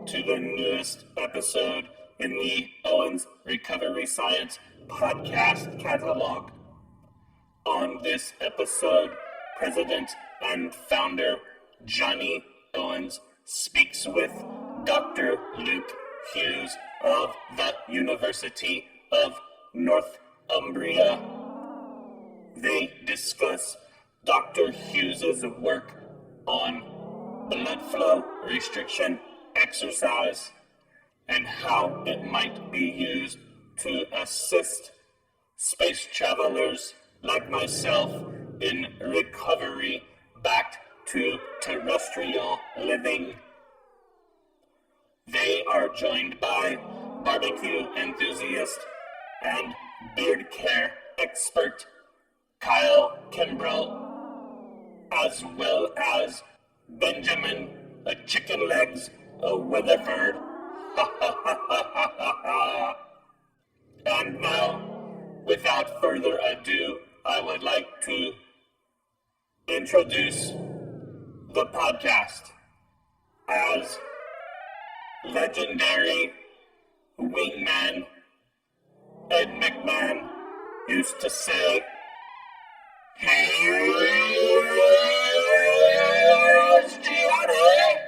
to the newest episode in the Owens Recovery Science podcast catalog. On this episode, President and founder Johnny Owens speaks with Dr. Luke Hughes of the University of Northumbria. They discuss Dr. Hughes' work on blood flow restriction exercise and how it might be used to assist space travelers like myself in recovery back to terrestrial living. They are joined by barbecue enthusiast and beard care expert Kyle Kimbrell, as well as Benjamin Chicken Legs Weatherford. And now, without further ado, I would like to introduce the podcast as legendary wingman Ed McMahon used to say, "Here's Johnny."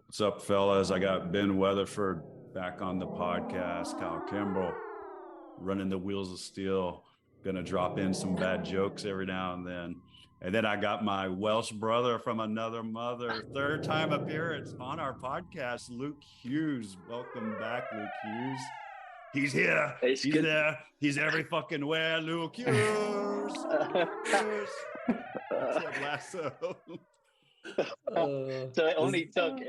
What's up, fellas? I got Ben Weatherford back on the podcast. Kyle Kimbrell running the wheels of steel. Gonna drop in some bad jokes every now and then. And then I got my Welsh brother from another mother, third time appearance on our podcast, Luke Hughes. Welcome back, Luke Hughes. He's here. He's there. He's every fucking where, Luke Hughes. Hughes. Lasso. So it only took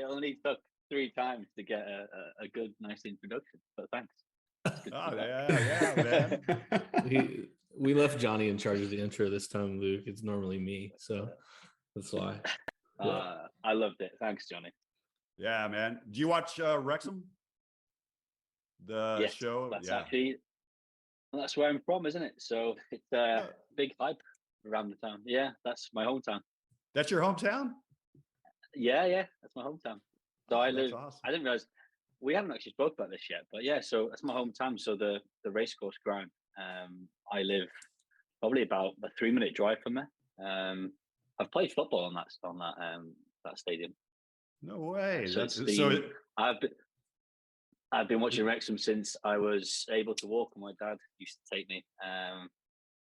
3 times to get a good, nice introduction. But thanks. Oh yeah, man. We left Johnny in charge of the intro this time, Luke. It's normally me, so that's why. I loved it. Thanks, Johnny. Yeah, man. Do you watch Wrexham? The show? That's where I'm from, isn't it? So it's big hype around the town. Yeah, that's my hometown. That's your hometown? Yeah, that's my hometown. So I live. Awesome. I didn't realize we haven't actually spoke about this yet, but yeah. So that's my hometown. So the racecourse ground. I live probably about a 3-minute drive from there. I've played football on that stadium. No way. I've been watching Wrexham since I was able to walk, and my dad used to take me.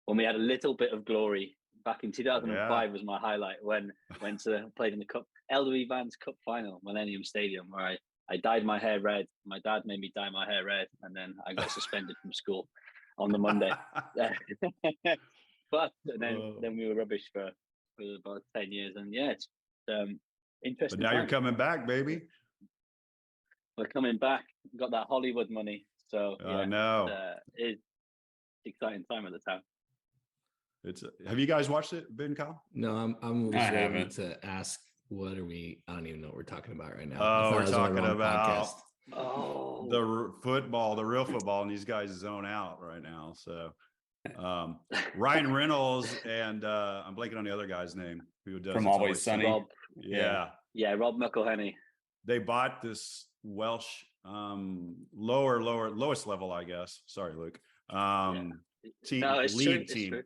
When we had a little bit of glory back in 2005 was my highlight when went to played in the cup LW Vans Cup final, Millennium Stadium, where I dyed my hair red. My dad made me dye my hair red, and then I got suspended from school on the Monday. But then we were rubbish for about 10 years, and it's interesting. But now you're coming back, baby. We're coming back. Got that Hollywood money, so I know it's exciting time at the time. Have you guys watched it, Ben, Kyle? No, I'm just ready to ask. What are we? I don't even know what we're talking about right now. Oh, we're talking about podcast. The football, the real football, and these guys zone out right now. So Ryan Reynolds and I'm blanking on the other guy's name who does From Always Sunny. Rob, yeah, Rob McElhenney. They bought this Welsh lowest level, I guess. Sorry, Luke. League team.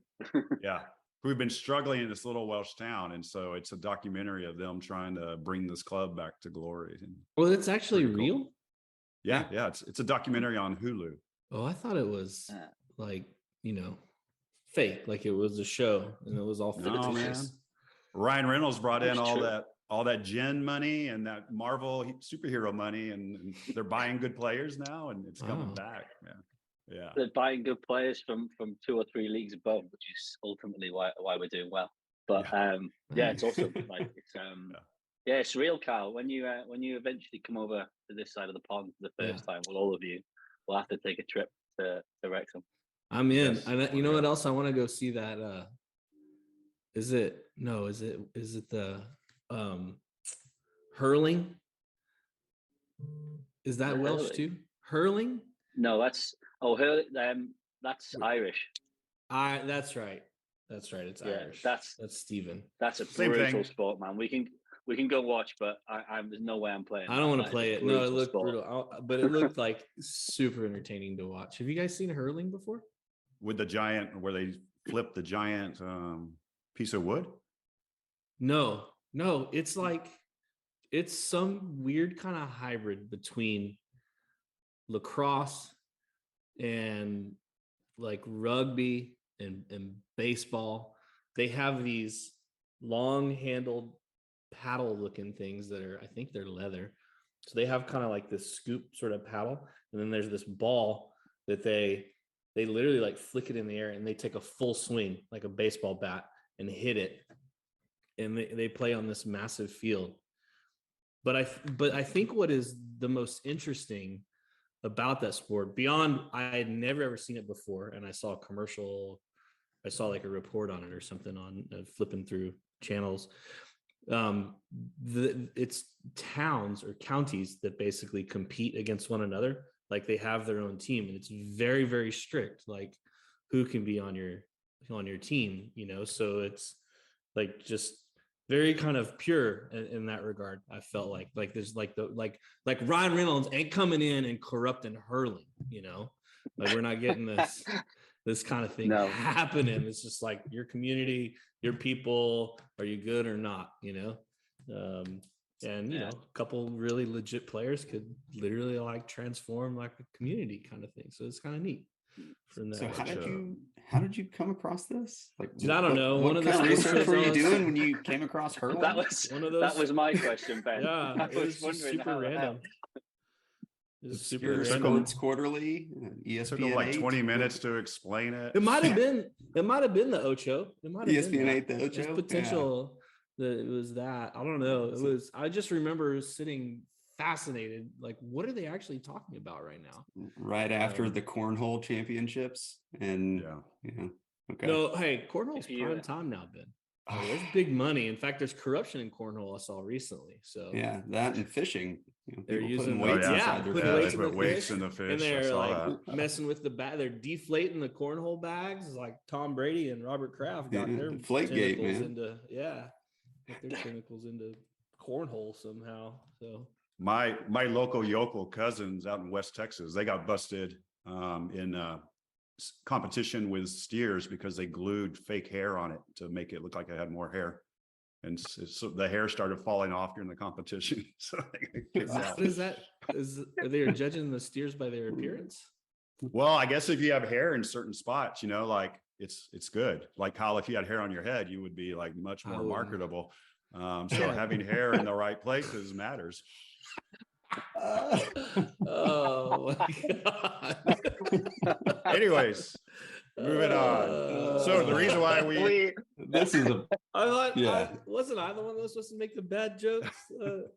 Yeah. Who've been struggling in this little Welsh town, and so it's a documentary of them trying to bring this club back to glory. Well, it's actually real. Cool. Yeah, it's a documentary on Hulu. Oh, I thought it was fake, like it was a show, and it was all fictitious. No, man. Ryan Reynolds brought in all that gin money and that Marvel superhero money, and they're buying good players now, and it's coming back, man. Yeah, they're buying good players from 2 or 3 leagues above, which is ultimately why we're doing well. But it's awesome. Like it's real, Kyle. When you eventually come over to this side of the pond for the first time, all of you will have to take a trip to Wrexham. I'm in. Yes. And you know what else? I want to go see that. Is it the hurling? Is that Welsh too? Hurling? No, that's that's Irish. That's right. It's Irish. That's Stephen. That's a brutal sport, man. We We can go watch, but there's no way I'm playing. I don't want to That play is a it. No, it brutal looked sport. brutal, but it looked like super entertaining to watch. Have you guys seen hurling before? With the giant, where they flip the giant piece of wood? No, it's like it's some weird kind of hybrid between lacrosse and like rugby and baseball. They have these long handled paddle looking things that are, I think they're leather. So they have kind of like this scoop sort of paddle. And then there's this ball that they literally like flick it in the air and they take a full swing like a baseball bat and hit it. And they play on this massive field. But I think what is the most interesting about that sport, beyond I had never ever seen it before, and I saw a commercial, I saw like a report on it or something on flipping through channels. It's towns or counties that basically compete against one another. Like they have their own team, and it's very, very strict. Like who can be on your team, you know? So it's like just very kind of pure in that regard. I felt like there's like Ryan Reynolds ain't coming in and corrupting hurling, you know, like we're not getting this kind of thing happening. It's just like your community, your people, are you good or not, you know? And you know, a couple really legit players could literally like transform like a community kind of thing. So it's kind of neat. From that. So how did you come across this? Like, dude, I don't know. What kind of research were you doing when you came across hurling? That was one of those. That was my question, Ben. Yeah, it was just super random. It was super random. Sports Quarterly, ESPN. Took them like 20 minutes to explain it. It might have been the Ocho. It might have ESPN 8 the Ocho. There's potential that it was that. I don't know. It was. I just remember sitting fascinated, like what are they actually talking about right now? Right after the cornhole championships, and okay. No, hey, cornhole's prime time now, Ben. There's big money. In fact, there's corruption in cornhole I saw recently. So yeah, that and fishing. You know, they're using weights inside their they put weights in the fish. And they're like messing with the bag. They're deflating the cornhole bags. It's like Tom Brady and Robert Kraft got their Deflategate, man. Into get their tentacles into cornhole somehow. So my local yokel cousins out in West Texas, they got busted in competition with steers because they glued fake hair on it to make it look like it had more hair, and so the hair started falling off during the competition. So what is that? Are they judging the steers by their appearance? Well, I guess if you have hair in certain spots, you know, like it's good. Like Kyle, if you had hair on your head, you would be like much more marketable. So having hair in the right places matters. Oh my god. Anyways, moving on. So the reason why this is a wasn't I the one that was supposed to make the bad jokes? The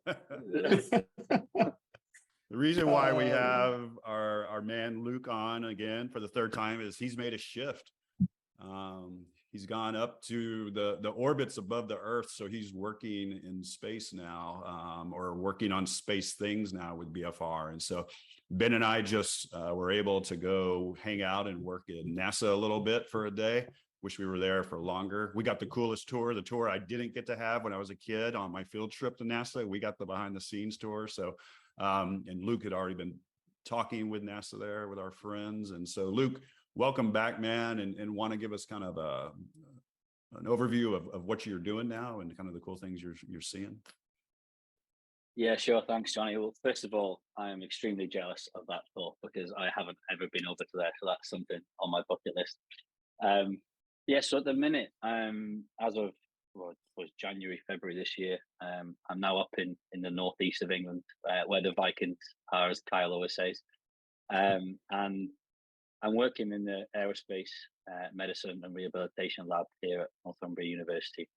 reason why we have our man Luke on again for the third time is he's made a shift. He's gone up to the orbits above the Earth, so he's working in space now, or working on space things now with BFR. And so Ben and I just were able to go hang out and work at NASA a little bit for a day. Wish we were there for longer. We got the coolest tour, the tour I didn't get to have when I was a kid on my field trip to NASA. We got the behind the scenes tour. So, and Luke had already been talking with NASA there with our friends. And so Luke, welcome back, man, and want to give us kind of an overview of what you're doing now and kind of the cool things you're seeing. Yeah, sure. Thanks, Johnny. Well, first of all, I am extremely jealous of that thought because I haven't ever been over to there, so that's something on my bucket list. So at the minute, as of was January, February this year, I'm now up in the northeast of England, where the Vikings are, as Kyle always says, and I'm working in the aerospace medicine and rehabilitation lab here at Northumbria University.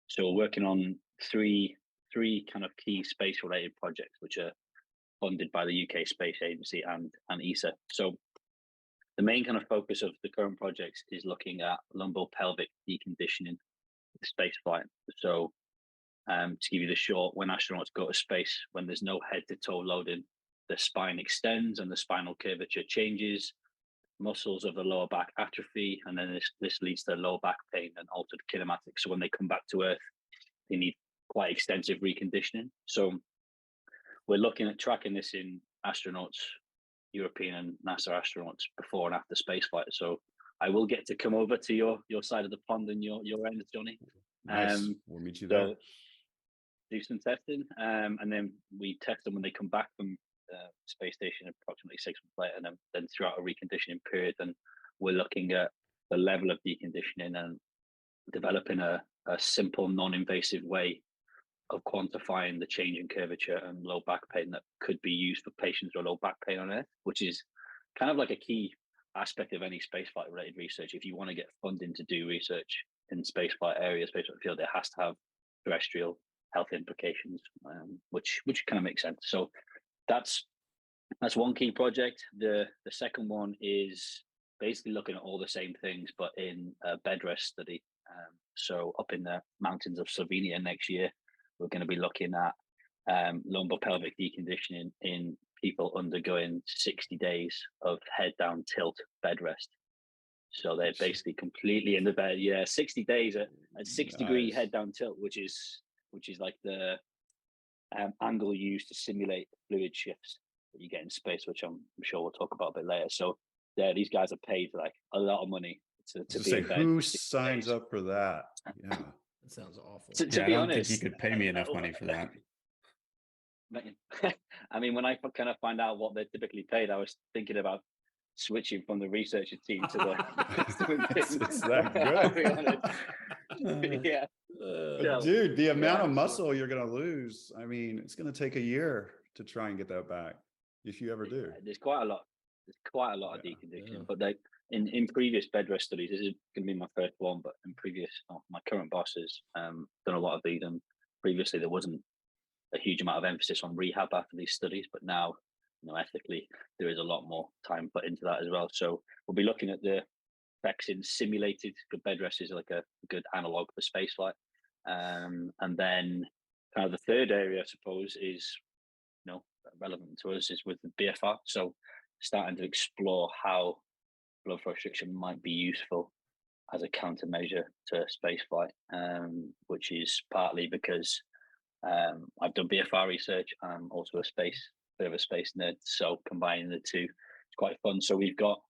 So we're working on three kind of key space-related projects, which are funded by the UK Space Agency and ESA. So the main kind of focus of the current projects is looking at lumbopelvic deconditioning with space flight. So to give you the short, when astronauts go to space, when there's no head-to-toe loading, the spine extends and the spinal curvature changes, muscles of the lower back atrophy, and then this leads to lower back pain and altered kinematics. So when they come back to Earth, they need quite extensive reconditioning. So we're looking at tracking this in astronauts, European and NASA astronauts before and after spaceflight. So I will get to come over to your side of the pond and your end, Johnny. Nice. We'll meet you there. So do some testing, and then we test them when they come back from the space station approximately 6 months later, and then throughout a reconditioning period. And we're looking at the level of deconditioning and developing a simple, non-invasive way of quantifying the change in curvature and low back pain that could be used for patients with low back pain on Earth, which is kind of like a key aspect of any spaceflight related research. If you want to get funding to do research in spaceflight area, spaceflight field, it has to have terrestrial health implications, which kind of makes sense. So that's one key project. The second one is basically looking at all the same things, but in a bed rest study. So up in the mountains of Slovenia next year, we're going to be looking at lumbopelvic deconditioning in people undergoing 60 days of head down tilt bed rest. So they're basically completely in the bed. Yeah, 60 days at 6-degree head down tilt, which is like the angle used to simulate fluid shifts that you get in space, which I'm sure we'll talk about a bit later. So these guys are paid like a lot of money to be in bed. Who signs up for that? Yeah, that sounds awful. To I be don't honest, think you could pay me enough money for that. I mean, when I kind of find out what they're typically paid, I was thinking about switching from the researcher team to the. it's that good. Yeah. Dude, the amount of muscle you're going to lose, I mean, it's going to take a year to try and get that back, if you ever do. There's quite a lot of deconditioning, but like in previous bed rest studies, this is going to be my first one, but in previous, my current bosses done a lot of these, and previously there wasn't a huge amount of emphasis on rehab after these studies, but now, ethically, there is a lot more time put into that as well. So we'll be looking at the effects in simulated, bed rest is like a good analog for spaceflight. And then kind of the third area, I suppose, is relevant to us is with the BFR. So starting to explore how blood flow restriction might be useful as a countermeasure to spaceflight, which is partly because I've done BFR research. I'm also a bit of a space nerd. So combining the two, it's quite fun. So we've got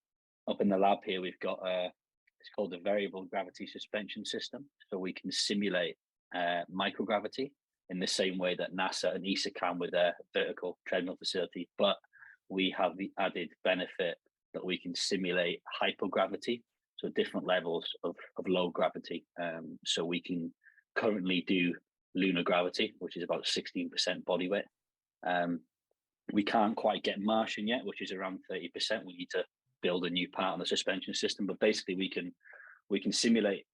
up in the lab here, we've got it's called the variable gravity suspension system. So we can simulate microgravity in the same way that NASA and ESA can with their vertical treadmill facility, but we have the added benefit that we can simulate hypogravity, so different levels of low gravity. So we can currently do lunar gravity, which is about 16% body weight. We can't quite get Martian yet, which is around 30%. We need to build a new part on the suspension system, but basically we can simulate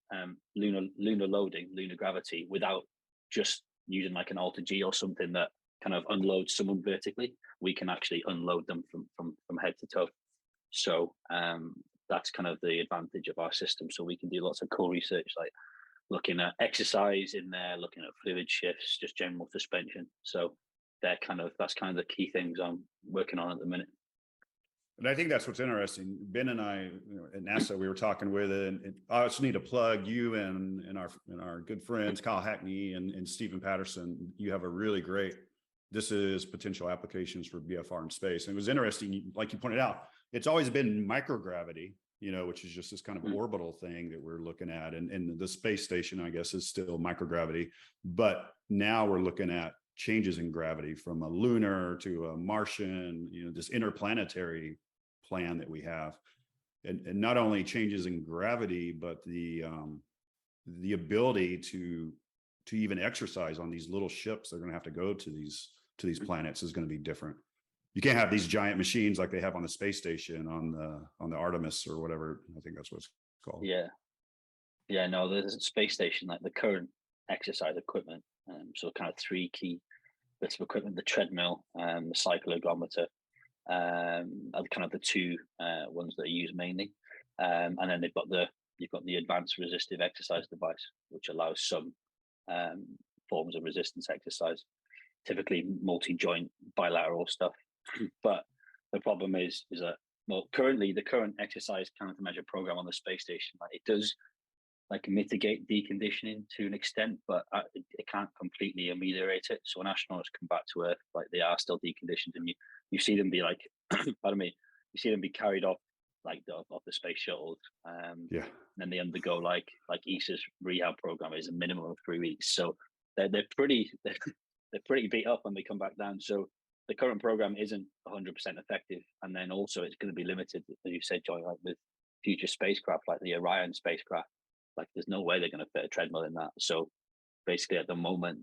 lunar loading, lunar gravity, without just using like an alter G or something that kind of unloads someone vertically. We can actually unload them from head to toe. So that's kind of the advantage of our system. So we can do lots of cool research, like looking at exercise in there, looking at fluid shifts, just general suspension. So that's kind of the key things I'm working on at the minute. And I think that's what's interesting. Ben and I, at NASA, we were talking with it, and I just need to plug you and our good friends, Kyle Hackney and Stephen Patterson. You have a really great, this is potential applications for BFR in space. And it was interesting, like you pointed out, it's always been microgravity, which is just this kind of orbital thing that we're looking at. And the space station, I guess, is still microgravity. But now we're looking at changes in gravity from a lunar to a Martian, this interplanetary plan that we have, and not only changes in gravity, but the ability to even exercise on these little ships they're going to have to go to these planets is going to be different. You can't have these giant machines like they have on the space station on the Artemis or whatever. I think that's what it's called. No, the space station, like the current exercise equipment, so kind of three key bits of equipment: the treadmill, the cycloergometer, are kind of the two ones that are used mainly. And then you've got the advanced resistive exercise device, which allows some forms of resistance exercise, typically multi-joint bilateral stuff. But the problem is that, well, currently the current exercise countermeasure program on the space station, it does like mitigate deconditioning to an extent, but it can't completely ameliorate it. So when astronauts come back to Earth, like they are still deconditioned, and you see them be like, pardon me, you see them be carried off like off the space shuttles. And then they undergo like ESA's rehab program is a minimum of 3 weeks. So they're pretty beat up when they come back down. So the current program isn't 100% effective, and then also it's going to be limited, as you said, Joy, like with future spacecraft like the Orion spacecraft. Like there's no way they're going to fit a treadmill in that. So basically at the moment,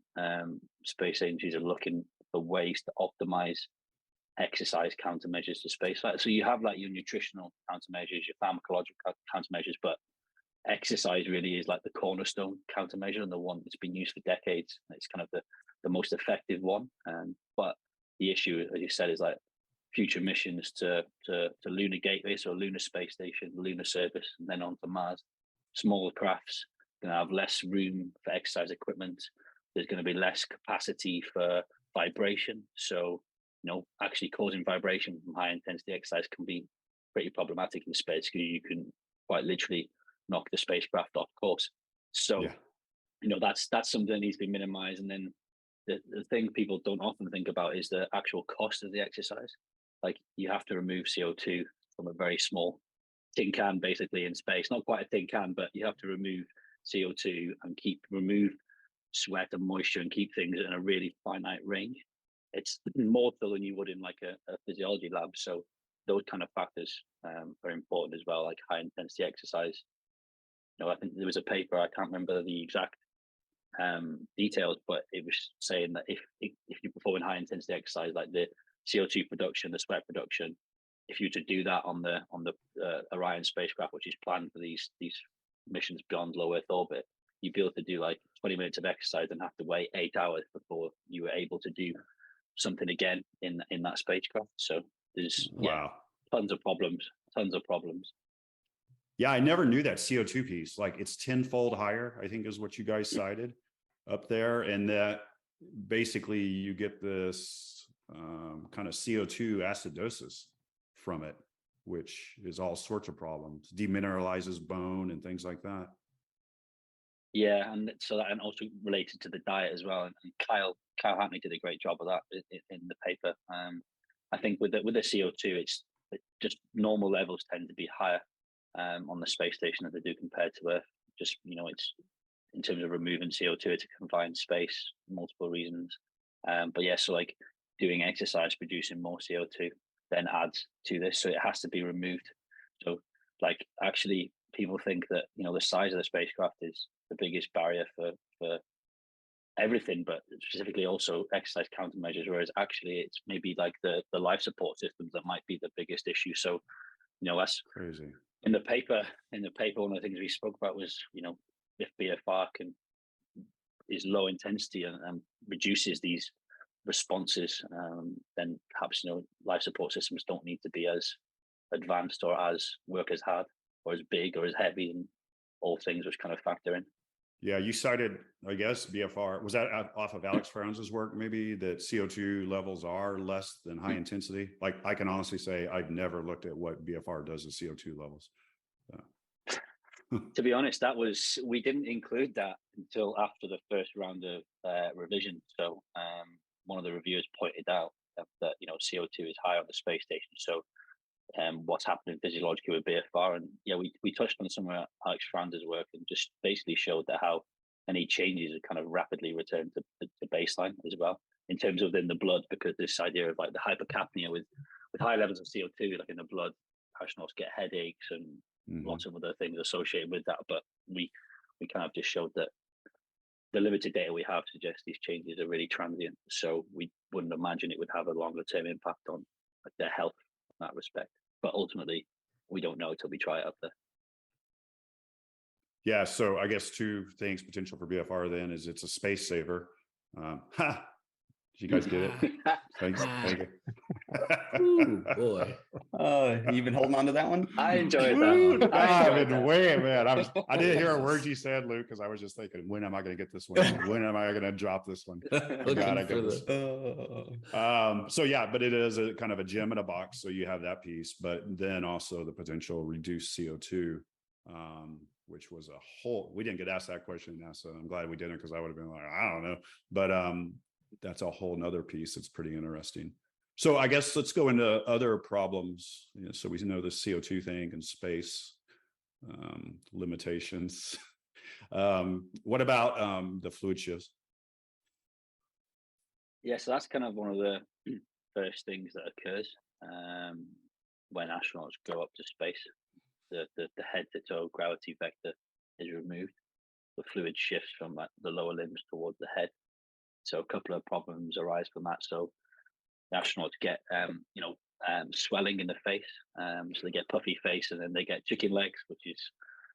space agencies are looking for ways to optimize exercise countermeasures to spaceflight. So you have like your nutritional countermeasures, your pharmacological countermeasures, but exercise really is like the cornerstone countermeasure and the one that's been used for decades. It's kind of the most effective one. But the issue, as you said, is like future missions to lunar gateway, so lunar space station, lunar surface, and then onto Mars. Smaller crafts going to have less room for exercise equipment. There's going to be less capacity for vibration. So, actually causing vibration from high intensity exercise can be pretty problematic in space, because you can quite literally knock the spacecraft off course. So, that's something that needs to be minimized. And then the thing people don't often think about is the actual cost of the exercise. Like you have to remove CO2 from a very small tin can basically in space, not quite a tin can, but you have to remove CO2 and remove sweat and moisture and keep things in a really finite range. It's more so than you would in like a physiology lab. So those kind of factors are important as well, like high intensity exercise. I think there was a paper, I can't remember the exact details, but it was saying that if you're performing high intensity exercise, like the CO2 production, the sweat production, if you were to do that on the Orion spacecraft, which is planned for these missions beyond low Earth orbit, you'd be able to do like 20 minutes of exercise and have to wait 8 hours before you were able to do something again in that spacecraft. So there's tons of problems. Yeah, I never knew that CO2 piece. Like it's 10-fold higher, I think is what you guys cited up there. And that basically you get this kind of CO2 acidosis from it, which is all sorts of problems, demineralizes bone and things like that. Yeah, and so that, and also related to the diet as well. And Kyle Hackney did a great job of that in the paper. I think with the CO2, it's just normal levels tend to be higher on the space station than they do compared to Earth. Just it's in terms of removing CO2, it's a confined space, multiple reasons. But yeah, so like doing exercise producing more CO2 then adds to this, so it has to be removed. So like actually people think that the size of the spacecraft is the biggest barrier for everything, but specifically also exercise countermeasures, whereas actually it's maybe like the life support systems that might be the biggest issue. So that's crazy. In the paper, one of the things we spoke about was if BFR is low intensity and reduces these responses, then perhaps life support systems don't need to be as advanced or as work as hard or as big or as heavy, and all things which kind of factor in. Yeah, you cited, I guess, BFR. Was that off of Alex Franz's work, maybe, that CO2 levels are less than high intensity? Like, I can honestly say I've never looked at what BFR does to CO2 levels. To be honest, we didn't include that until after the first round of revision. So one of the reviewers pointed out that CO2 is high on the space station. So what's happening physiologically with BFR, and we touched on some of Alex Franz's work and just basically showed that how any changes are kind of rapidly return to baseline as well in terms of in the blood, because this idea of like the hypercapnia with high levels of CO2 like in the blood, astronauts get headaches and lots of other things associated with that. But we kind of just showed that the limited data we have suggests these changes are really transient, so we wouldn't imagine it would have a longer term impact on their health in that respect. But ultimately, we don't know until we try it up there. Yeah, so I guess two things potential for BFR then is it's a space saver. Did you guys get it? Thanks. Thank you. Ooh, boy. You've been holding on to that one? I enjoyed that. I've been waiting, man. I didn't hear a word you said, Luke, because I was just thinking, when am I going to get this one? When am I going to drop this one? I get this. So yeah, but it is a kind of a gem in a box. So you have that piece, but then also the potential reduced CO2 which was a whole, we didn't get asked that question at NASA. I'm glad we didn't, because I would have been like, I don't know. But that's a whole nother piece that's pretty interesting. So I guess let's go into other problems. So we know the CO2 thing and space limitations. What about the fluid shifts? Yeah, so that's kind of one of the first things that occurs when astronauts go up to space. The head to toe gravity vector is removed. The fluid shifts from the lower limbs towards the head. So a couple of problems arise from that. So the astronauts get swelling in the face. So they get puffy face, and then they get chicken legs, which is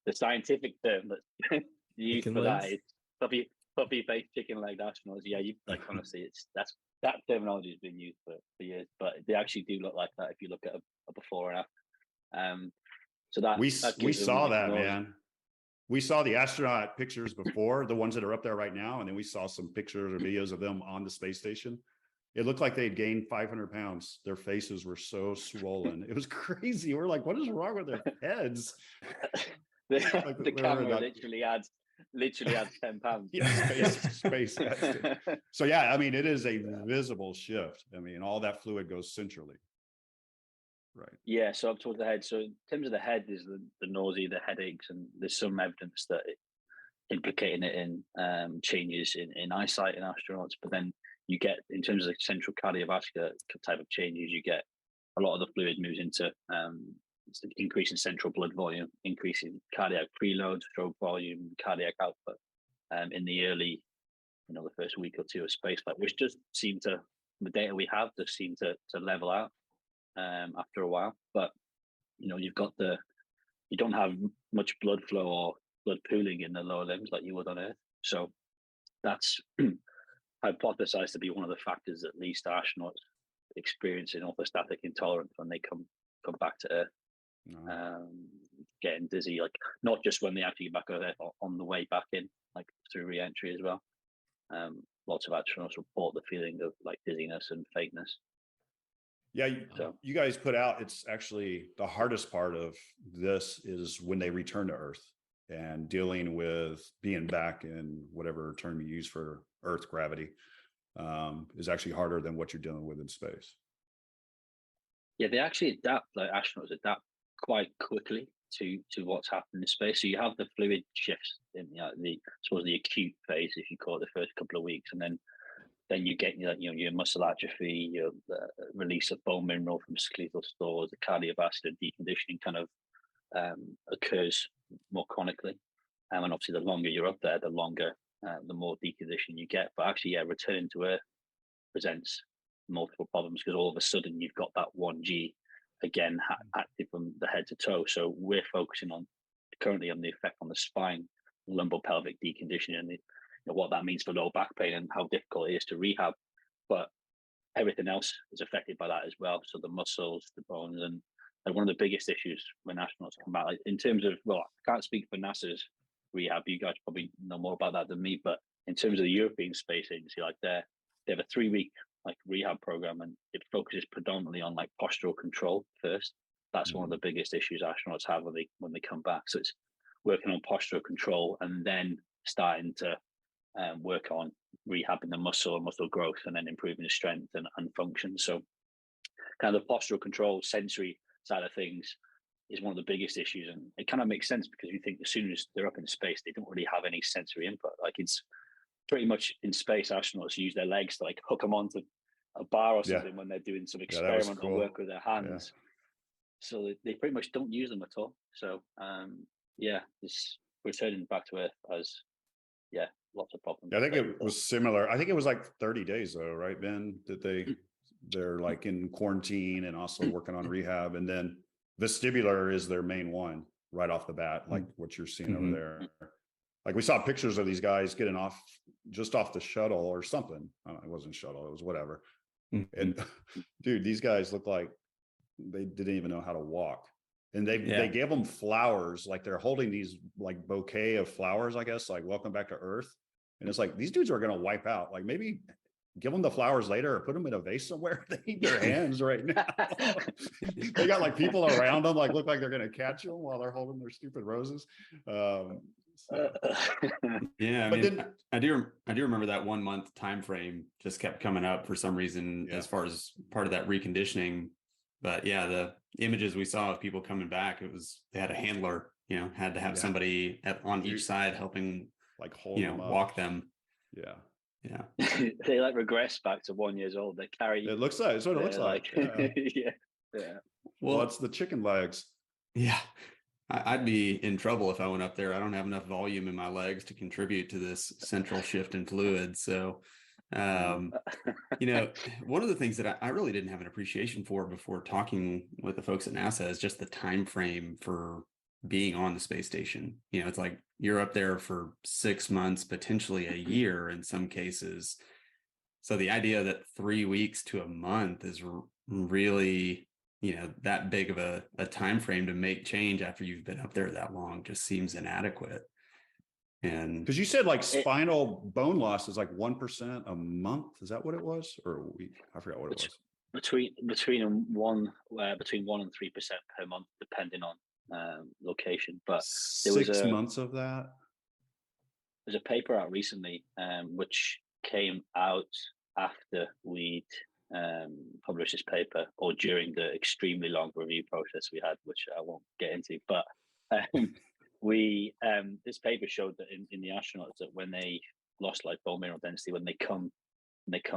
the scientific term that's used Chicken for legs? that. It's puffy face, chicken legged astronauts. Yeah, honestly, that terminology has been used for years, but they actually do look like that if you look at a before and after. So that we gives saw them that, nausea. man. We saw the astronaut pictures before, the ones that are up there right now, and then we saw some pictures or videos of them on the space station. It looked like they'd gained 500 pounds. Their faces were so swollen. It was crazy. We're like, what is wrong with their heads? The camera literally adds 10 pounds. Yeah, space. So yeah, I mean, it is a visible shift. I mean, all that fluid goes centrally. Right. Yeah, so up towards the head. So in terms of the head, there's the nausea, the headaches, and there's some evidence that implicating it in changes in eyesight in astronauts. But then you get, in terms of the central cardiovascular type of changes, you get a lot of the fluid moves into increase in central blood volume, increase in cardiac preload, stroke volume, cardiac output in the early, the first week or two of spaceflight, which just seem to, the data we have just seem to level out after a while. But you've got you don't have much blood flow or blood pooling in the lower limbs like you would on Earth. So that's hypothesized to be one of the factors that leads to astronauts experiencing orthostatic intolerance when they come back to Earth. Getting dizzy, like not just when they actually get back on Earth, on the way back in, like through re-entry as well. Lots of astronauts report the feeling of like dizziness and faintness. Yeah, you guys put out, it's actually the hardest part of this is when they return to Earth and dealing with being back in whatever term you use for Earth gravity is actually harder than what you're dealing with in space. Yeah, they actually adapt, like astronauts adapt quite quickly to what's happening in space. So you have the fluid shifts in the acute phase, if you call it, the first couple of weeks, and then you get your muscle atrophy, your release of bone mineral from skeletal stores, the cardiovascular deconditioning kind of occurs more chronically. And obviously, the longer you're up there, the more deconditioning you get. But actually, returning to Earth presents multiple problems because all of a sudden you've got that 1G again active from the head to toe. So we're focusing currently on the effect on the spine, lumbopelvic deconditioning, and what that means for low back pain and how difficult it is to rehab. But everything else is affected by that as well. So the muscles, the bones, and one of the biggest issues when astronauts come back, like in terms of, well, I can't speak for NASA's rehab. You guys probably know more about that than me. But in terms of the European Space Agency, like they have a 3-week rehab program, and it focuses predominantly on postural control first. That's one of the biggest issues astronauts have when they come back. So it's working on postural control and then starting to work on rehabbing the muscle and muscle growth, and then improving the strength and function. So kind of the postural control, sensory side of things is one of the biggest issues. And it kind of makes sense because you think as soon as they're up in space, they don't really have any sensory input. It's pretty much in space, astronauts use their legs to hook them onto a bar or something when they're doing some experimental work with their hands. So they pretty much don't use them at all. So this returning back to Earth has lots of problems. I think it was similar. I think it was 30 days though, right, Ben? That they're in quarantine and also working on rehab, and then vestibular is their main one right off the bat, like what you're seeing over there. We saw pictures of these guys getting off the shuttle or something. It wasn't shuttle, it was whatever. And dude, these guys look like they didn't even know how to walk. And they gave them flowers, they're holding these bouquet of flowers, I guess, welcome back to Earth. And it's these dudes are going to wipe out. Maybe give them the flowers later or put them in a vase somewhere. They need their hands right now. They got like people around them, like look like they're going to catch them while they're holding their stupid roses. Yeah, I mean, I do remember that 1 month time frame just kept coming up for some reason as far as part of that reconditioning. But yeah, the images we saw of people coming back, they had a handler, had to have somebody on each side helping, like hold them up. walk them. Yeah. They like regress back to 1 year old. They carry. It looks like. It's what it looks like. Yeah. Well, it's the chicken legs. Yeah. I'd be in trouble if I went up there. I don't have enough volume in my legs to contribute to this central shift in fluid. So, one of the things that I really didn't have an appreciation for before talking with the folks at NASA is just the time frame for being on the space station. It's like you're up there for 6 months, potentially a year in some cases. So the idea that 3 weeks to a month is really that big of a time frame to make change after you've been up there that long just seems inadequate. And because you said like spinal bone loss is like 1% a month, is that what it was, or a week? I forgot what it was. Between 1% and 3% per month, depending on location. But there was 6 months of that. There's a paper out recently which came out after we'd published this paper, or during the extremely long review process we had, which I won't get into. But this paper showed that in the astronauts that when they lost like bone mineral density, when they come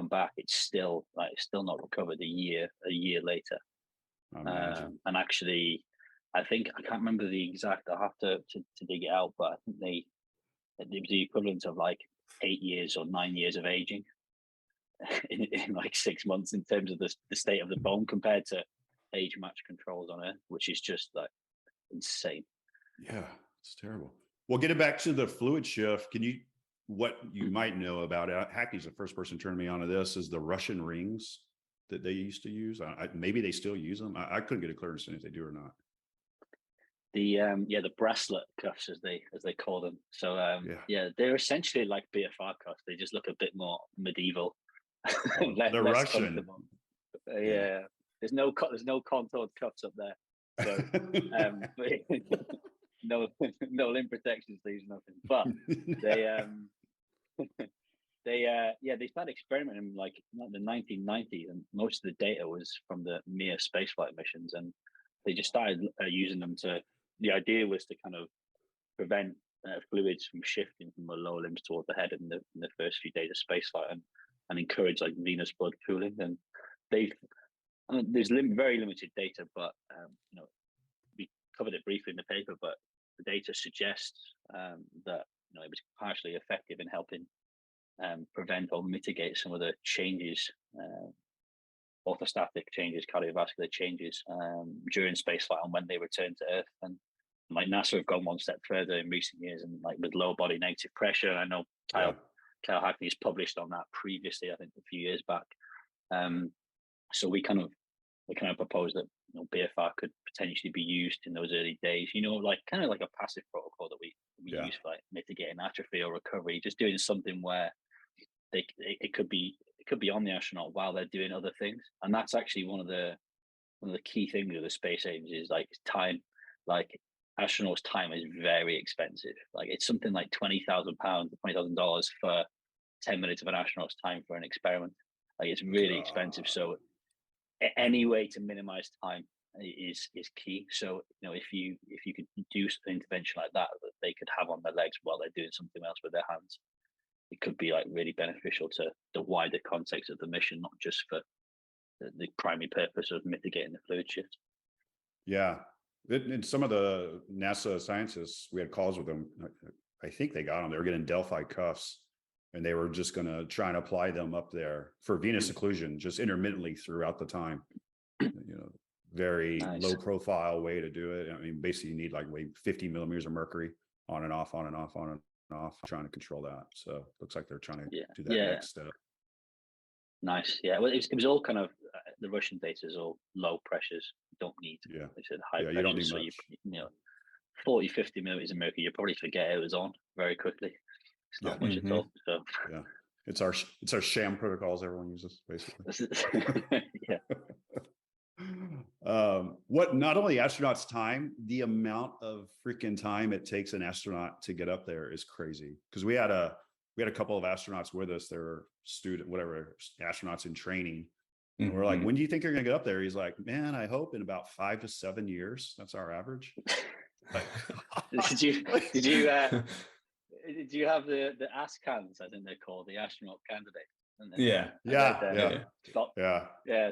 back, it's still not recovered a year later. And actually, I can't remember the exact. I'll have to dig it out, but I think it was the equivalent of like 8 years or 9 years of aging in like 6 months in terms of the state of the bone compared to age match controls on Earth, which is just like insane. Yeah, it's terrible. Well, getting back to the fluid shift, what you might know about it, Hackey's the first person turning me on to this, is the Russian rings that they used to use. Maybe they still use them. I couldn't get a clear understanding if they do or not. The bracelet cuffs as they call them. So they're essentially like BFR cuffs. They just look a bit more medieval. They're Russian. There's no contoured cuffs up there. So no limb protection sleeves, nothing. But they started experimenting like in the 1990s, and most of the data was from the Mir spaceflight missions, and they just started using them to. The idea was to kind of prevent fluids from shifting from the lower limbs toward the head in the first few days of spaceflight, and encourage like venous blood pooling. And there's very limited data, but we covered it briefly in the paper. But the data suggests that it was partially effective in helping prevent or mitigate some of the changes, orthostatic changes, cardiovascular changes during spaceflight and when they return to Earth. And like NASA have gone one step further in recent years, and like with lower body negative pressure. And I know Kyle Hackney's published on that previously, I think a few years back. So we kind of proposed that BFR could potentially be used in those early days. Like kind of like a passive protocol that we use for like mitigating atrophy or recovery, just doing something where it could be on the astronaut while they're doing other things. And that's actually one of the key things of the space age is like time. Like astronauts' time is very expensive. Like it's something like £20,000, $20,000 for 10 minutes of an astronaut's time for an experiment. Like it's really expensive. So any way to minimize time is key. So if you could do an intervention like that they could have on their legs while they're doing something else with their hands, it could be like really beneficial to the wider context of the mission, not just for the primary purpose of mitigating the fluid shift. Yeah. And some of the NASA scientists, we had calls with them. I think they got them. They were getting Delphi cuffs, and they were just going to try and apply them up there for venous occlusion, just intermittently throughout the time. Very low profile way to do it. I mean, basically you need like 50 millimeters of mercury on and off, trying to control that. So looks like they're trying to do that next step. Nice. Yeah. Well, it was all kind of the Russian data is all low pressures. You don't need. They said high pressure. You don't need much. 40, 50 millimeters of mercury, you probably forget it was on very quickly. It's not much at all. So It's our sham protocols everyone uses, basically. Yeah. What not only astronauts' time, the amount of freaking time it takes an astronaut to get up there is crazy. Because we had a couple of astronauts with us. They were astronauts in training. And we're like, when do you think you're gonna get up there? He's like, man, I hope in about 5 to 7 years. That's our average. Did you have the ASCANs, I think they're called, the astronaut candidates?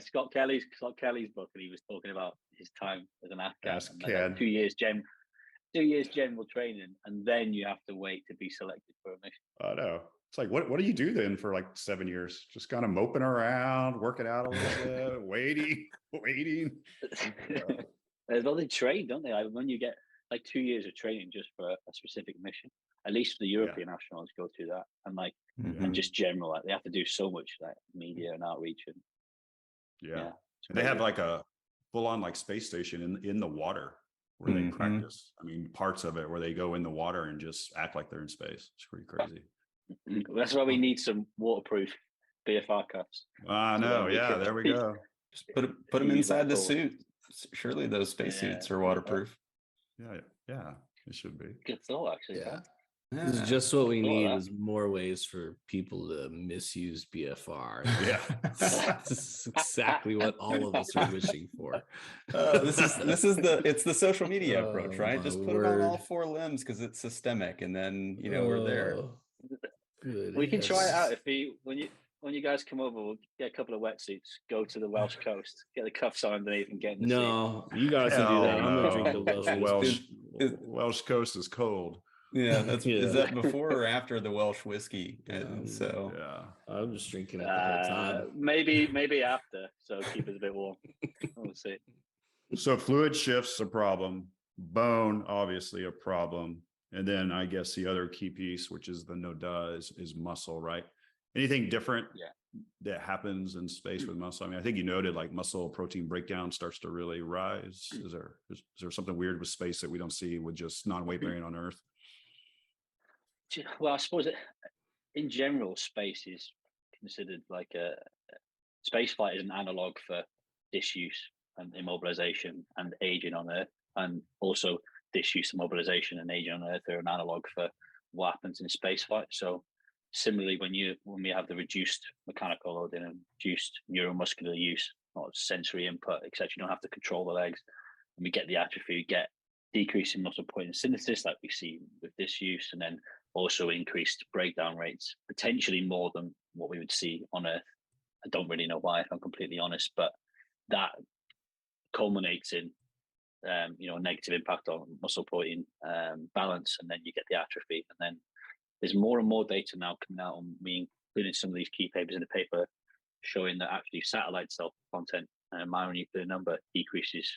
Scott Kelly's book, and he was talking about his time as an Afghan. Like 2 years 2 years general training, and then you have to wait to be selected for a mission. I know. It's like, what do you do then for like 7 years? Just kind of moping around, working out a little bit, waiting. Well, they train, don't they? When you get like 2 years of training just for a specific mission, at least the European astronauts go through that, and like and just general, like they have to do so much like media and outreach and and they have like a full-on like space station in the water where they practice. I mean, parts of it where they go in the water and just act like they're in space. It's pretty crazy. That's why we need some waterproof BFR cuffs. I know. Yeah, there we go. Just put them inside the suit. Surely those spacesuits are waterproof. Yeah, it should be. Good thought, actually. Yeah. This is just what we need is more ways for people to misuse BFR. Yeah. This is exactly what all of us are wishing for. This is the social media approach, right? Just put it on all 4 limbs because it's systemic, and then we're there. We can try it out when you guys come over. We'll get a couple of wetsuits, go to the Welsh coast, get the cuffs on underneath, and get in the sea. You guys can do that. I'm gonna drink the Welsh coast is cold. Yeah, is that before or after the Welsh whiskey? And so I'm just drinking it the whole time. Maybe after, so keep it a bit warm. We'll see. So fluid shifts a problem, bone obviously a problem, and then I guess the other key piece, which is the is muscle, right? Anything different that happens in space with muscle? I mean, I think you noted like muscle protein breakdown starts to really rise. Is there something weird with space that we don't see with just non-weight bearing on Earth? Well, I suppose in general, space is considered like space flight is an analog for disuse and immobilization and aging on Earth, and also disuse, immobilization, and aging on Earth are an analog for what happens in space flight. So similarly, when we have the reduced mechanical loading and reduced neuromuscular use, or sensory input, etc., you don't have to control the legs, and we get the atrophy, we get decrease in muscle protein synthesis like we see with disuse, and then also increased breakdown rates, potentially more than what we would see on Earth. I don't really know why, if I'm completely honest, but that culminates in a negative impact on muscle protein balance, and then you get the atrophy. And then there's more and more data now coming out, and we included some of these key papers in the paper showing that actually satellite cell content and myonuclear number decreases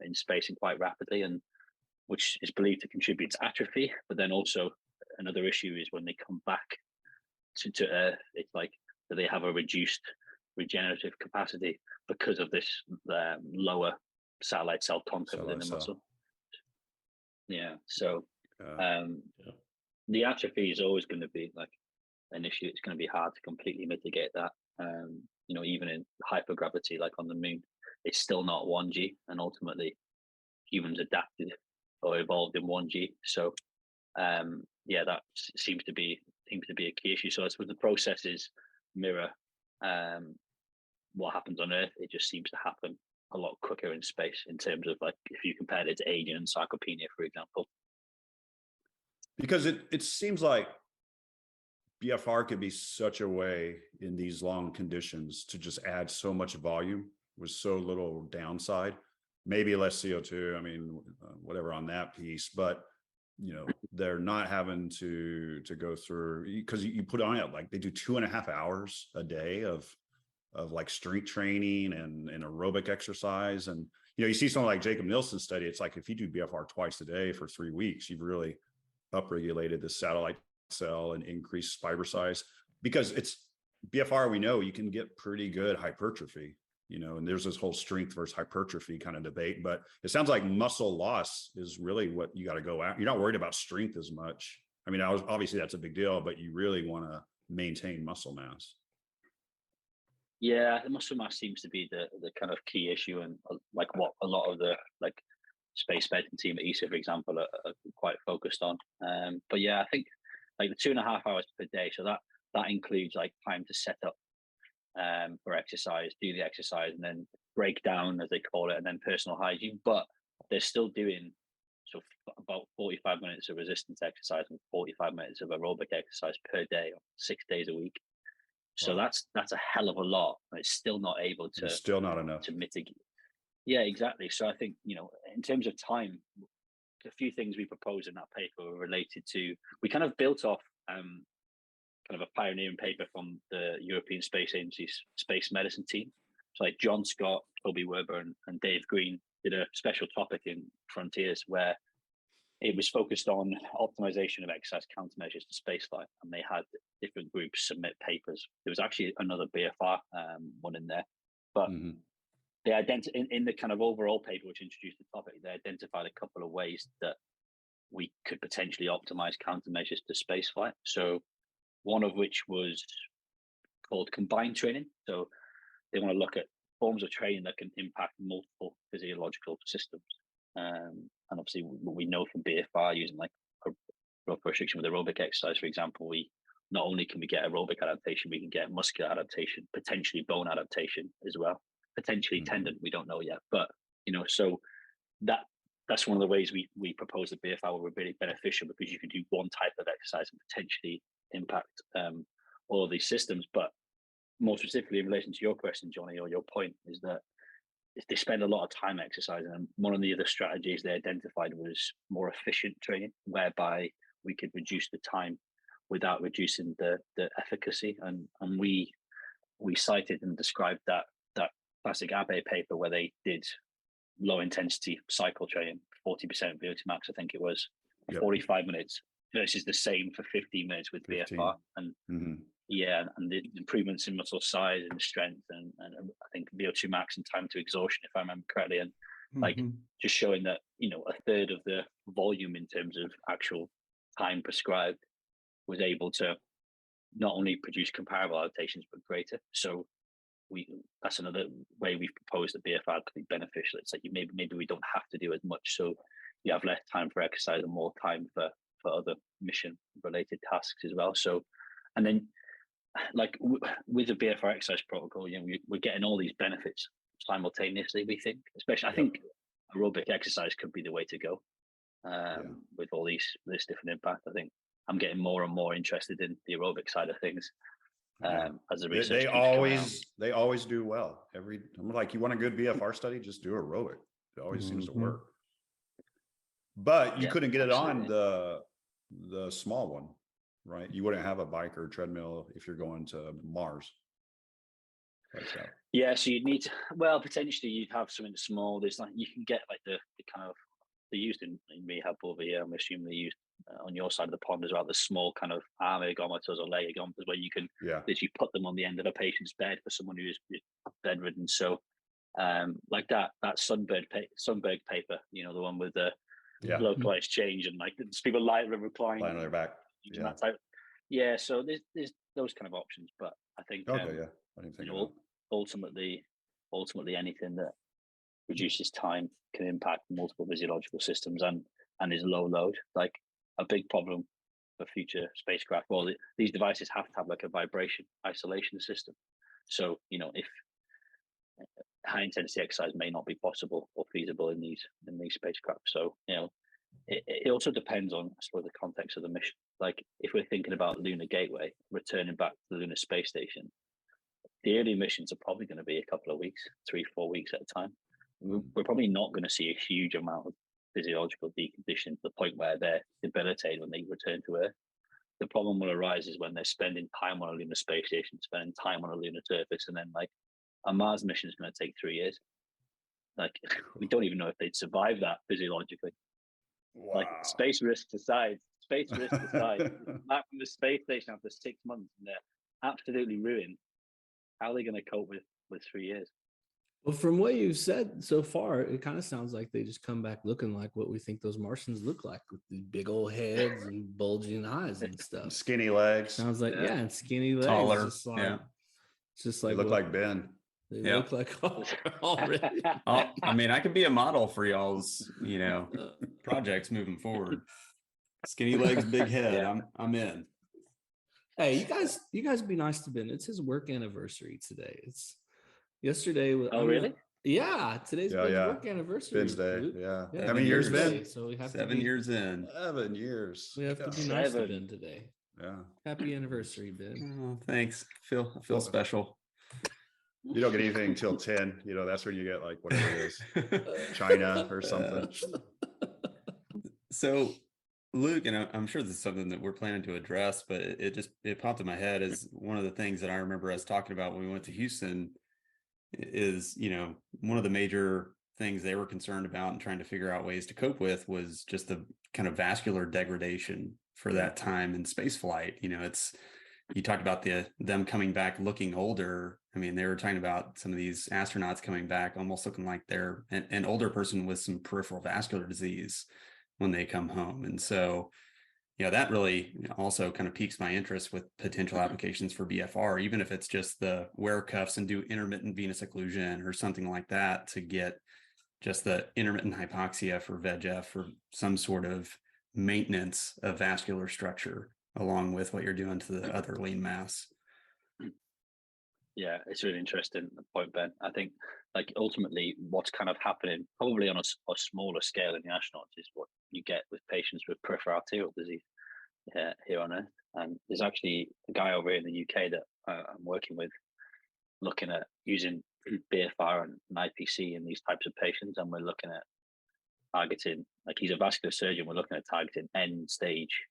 in space and quite rapidly, and which is believed to contribute to atrophy. But then also another issue is when they come back to Earth, it's like, do they have a reduced regenerative capacity because of this lower satellite cell content within the muscle? Yeah. So the atrophy is always going to be like an issue. It's going to be hard to completely mitigate that. Even in hypergravity, like on the moon, it's still not 1G, and ultimately humans adapted or evolved in 1G. So that seems to be a key issue. So I suppose the processes mirror what happens on Earth. It just seems to happen a lot quicker in space, in terms of like if you compare it to aging and sarcopenia, for example. Because it seems like BFR could be such a way in these long conditions to just add so much volume with so little downside. Maybe less CO2. I mean, whatever on that piece, but they're not having to go through, because you put on it like they do 2.5 hours a day of like strength training and aerobic exercise. And you see someone like Jacob Nielsen's study, it's like if you do BFR twice a day for 3 weeks, you've really upregulated the satellite cell and increased fiber size. Because it's BFR, we know you can get pretty good hypertrophy, and there's this whole strength versus hypertrophy kind of debate, but it sounds like muscle loss is really what you got to go at. You're not worried about strength as much. I mean, obviously that's a big deal, but you really want to maintain muscle mass. Yeah, the muscle mass seems to be the kind of key issue, and like what a lot of the like space medicine team at ESA, for example, are quite focused on. But yeah, I think like the 2.5 hours per day, so that includes like time to set up for exercise, do the exercise, and then break down, as they call it, and then personal hygiene. But they're still doing about 45 minutes of resistance exercise and 45 minutes of aerobic exercise per day, 6 days a week. So Wow. that's a hell of a lot. And it's still not able to It's still not enough to mitigate. Yeah, exactly. So I think, you know, in terms of time, a few things we proposed in that paper were related to, we kind of built off kind of a pioneering paper from the European Space Agency's space medicine team. So like John Scott, Toby Werber, and Dave Green did a special topic in Frontiers where it was focused on optimization of exercise countermeasures to spaceflight, and they had different groups submit papers. There was actually another BFR one in there, but they in the kind of overall paper which introduced the topic, they identified a couple of ways that we could potentially optimize countermeasures to spaceflight. So one of which was called combined training. So they want to look at forms of training that can impact multiple physiological systems. And obviously, we know from BFR using like a growth restriction with aerobic exercise, for example, we not only can we get aerobic adaptation, we can get muscular adaptation, potentially bone adaptation as well, potentially tendon. We don't know yet, but you know, so that's one of the ways we propose that BFR were really beneficial, because you can do one type of exercise and potentially impact all of these systems. But more specifically in relation to your question, Johnny, or your point, is that they spend a lot of time exercising, and one of the other strategies they identified was more efficient training, whereby we could reduce the time without reducing the efficacy. And we cited and described that classic Abe paper where they did low intensity cycle training, 40% VO2 max, I think it was, 45 minutes versus the same for 15 minutes with 15. BFR. And yeah, and the improvements in muscle size and strength, and I think VO2 max and time to exhaustion, if I remember correctly, and like just showing that, you know, a third of the volume in terms of actual time prescribed was able to not only produce comparable adaptations but greater. So that's another way we've proposed that BFR could be beneficial. It's like maybe we don't have to do as much, so you have less time for exercise and more time for other mission related tasks as well. So, and then like with the BFR exercise protocol, you know, we're getting all these benefits simultaneously, we think. Especially, I think aerobic exercise could be the way to go with all this different impact. I think I'm getting more and more interested in the aerobic side of things as the research they always do well. I'm like, you want a good BFR study, just do aerobic. It always seems to work. But you couldn't get it on the small one, right? You wouldn't have a bike or a treadmill if you're going to Mars. Like that. Yeah, so you'd need potentially you'd have something small. There's like, you can get like the kind of, they're used in rehab over here. I'm assuming they're used on your side of the pond as well. The small kind of arm ergometers or leg ergometers where you can literally put them on the end of a patient's bed for someone who is bedridden. So like that Sunberg paper, you know, the one with the localized change and like people lying reclining on their back. That type. Yeah, so there's those kind of options, but I think I didn't think ultimately anything that reduces time can impact multiple physiological systems and is low load. Like a big problem for future spacecraft, well, these devices have to have like a vibration isolation system. So, you know, if high intensity exercise may not be possible or feasible in these spacecraft. So, you know, it also depends on, I suppose, the context of the mission. Like if we're thinking about Lunar Gateway, returning back to the Lunar Space Station, the early missions are probably going to be a couple of weeks, 3-4 weeks at a time. We're probably not going to see a huge amount of physiological deconditioning to the point where they're debilitated when they return to Earth. The problem will arise is when they're spending time on a lunar space station, spending time on a lunar surface, and then like a Mars mission is going to take 3 years. Like we don't even know if they'd survive that physiologically. Wow. Like space risks aside, back from the space station after 6 months and they're absolutely ruined. How are they going to cope with 3 years? Well, from what you've said so far, it kind of sounds like they just come back looking like what we think those Martians look like, with the big old heads and bulging eyes and stuff. Skinny legs. Sounds like and skinny legs. Taller. Just like, it's just They like look like Ben. They look like already. I mean, I could be a model for y'all's, projects moving forward. Skinny legs, big head. I'm in. Hey, you guys be nice to Ben. It's his work anniversary today. It's yesterday. Oh, really? Today's Ben's work anniversary. Ben's day. Yeah. How many years, Ben? So we have 7 years in. 7 years. We have to be nice to Ben today. Yeah. Happy anniversary, Ben. Oh, thanks. I feel special. You don't get anything till 10. That's when you get like whatever it is, China or something. So, Luke, and I'm sure this is something that we're planning to address, but it popped in my head as one of the things that I remember us talking about when we went to Houston is, one of the major things they were concerned about and trying to figure out ways to cope with was just the kind of vascular degradation for that time in space flight. You talked about them coming back looking older. I mean, they were talking about some of these astronauts coming back almost looking like they're an older person with some peripheral vascular disease when they come home. And so, that really also kind of piques my interest with potential applications for BFR, even if it's just the wear cuffs and do intermittent venous occlusion or something like that to get just the intermittent hypoxia for VEGF for some sort of maintenance of vascular structure along with what you're doing to the other lean mass. Yeah, it's really interesting point, Ben. I think ultimately what's kind of happening probably on a smaller scale in the astronauts is what you get with patients with peripheral arterial disease here on Earth. And there's actually a guy over here in the UK that I'm working with looking at using BFR and IPC in these types of patients. And we're looking at targeting, he's a vascular surgeon, we're looking at targeting end stage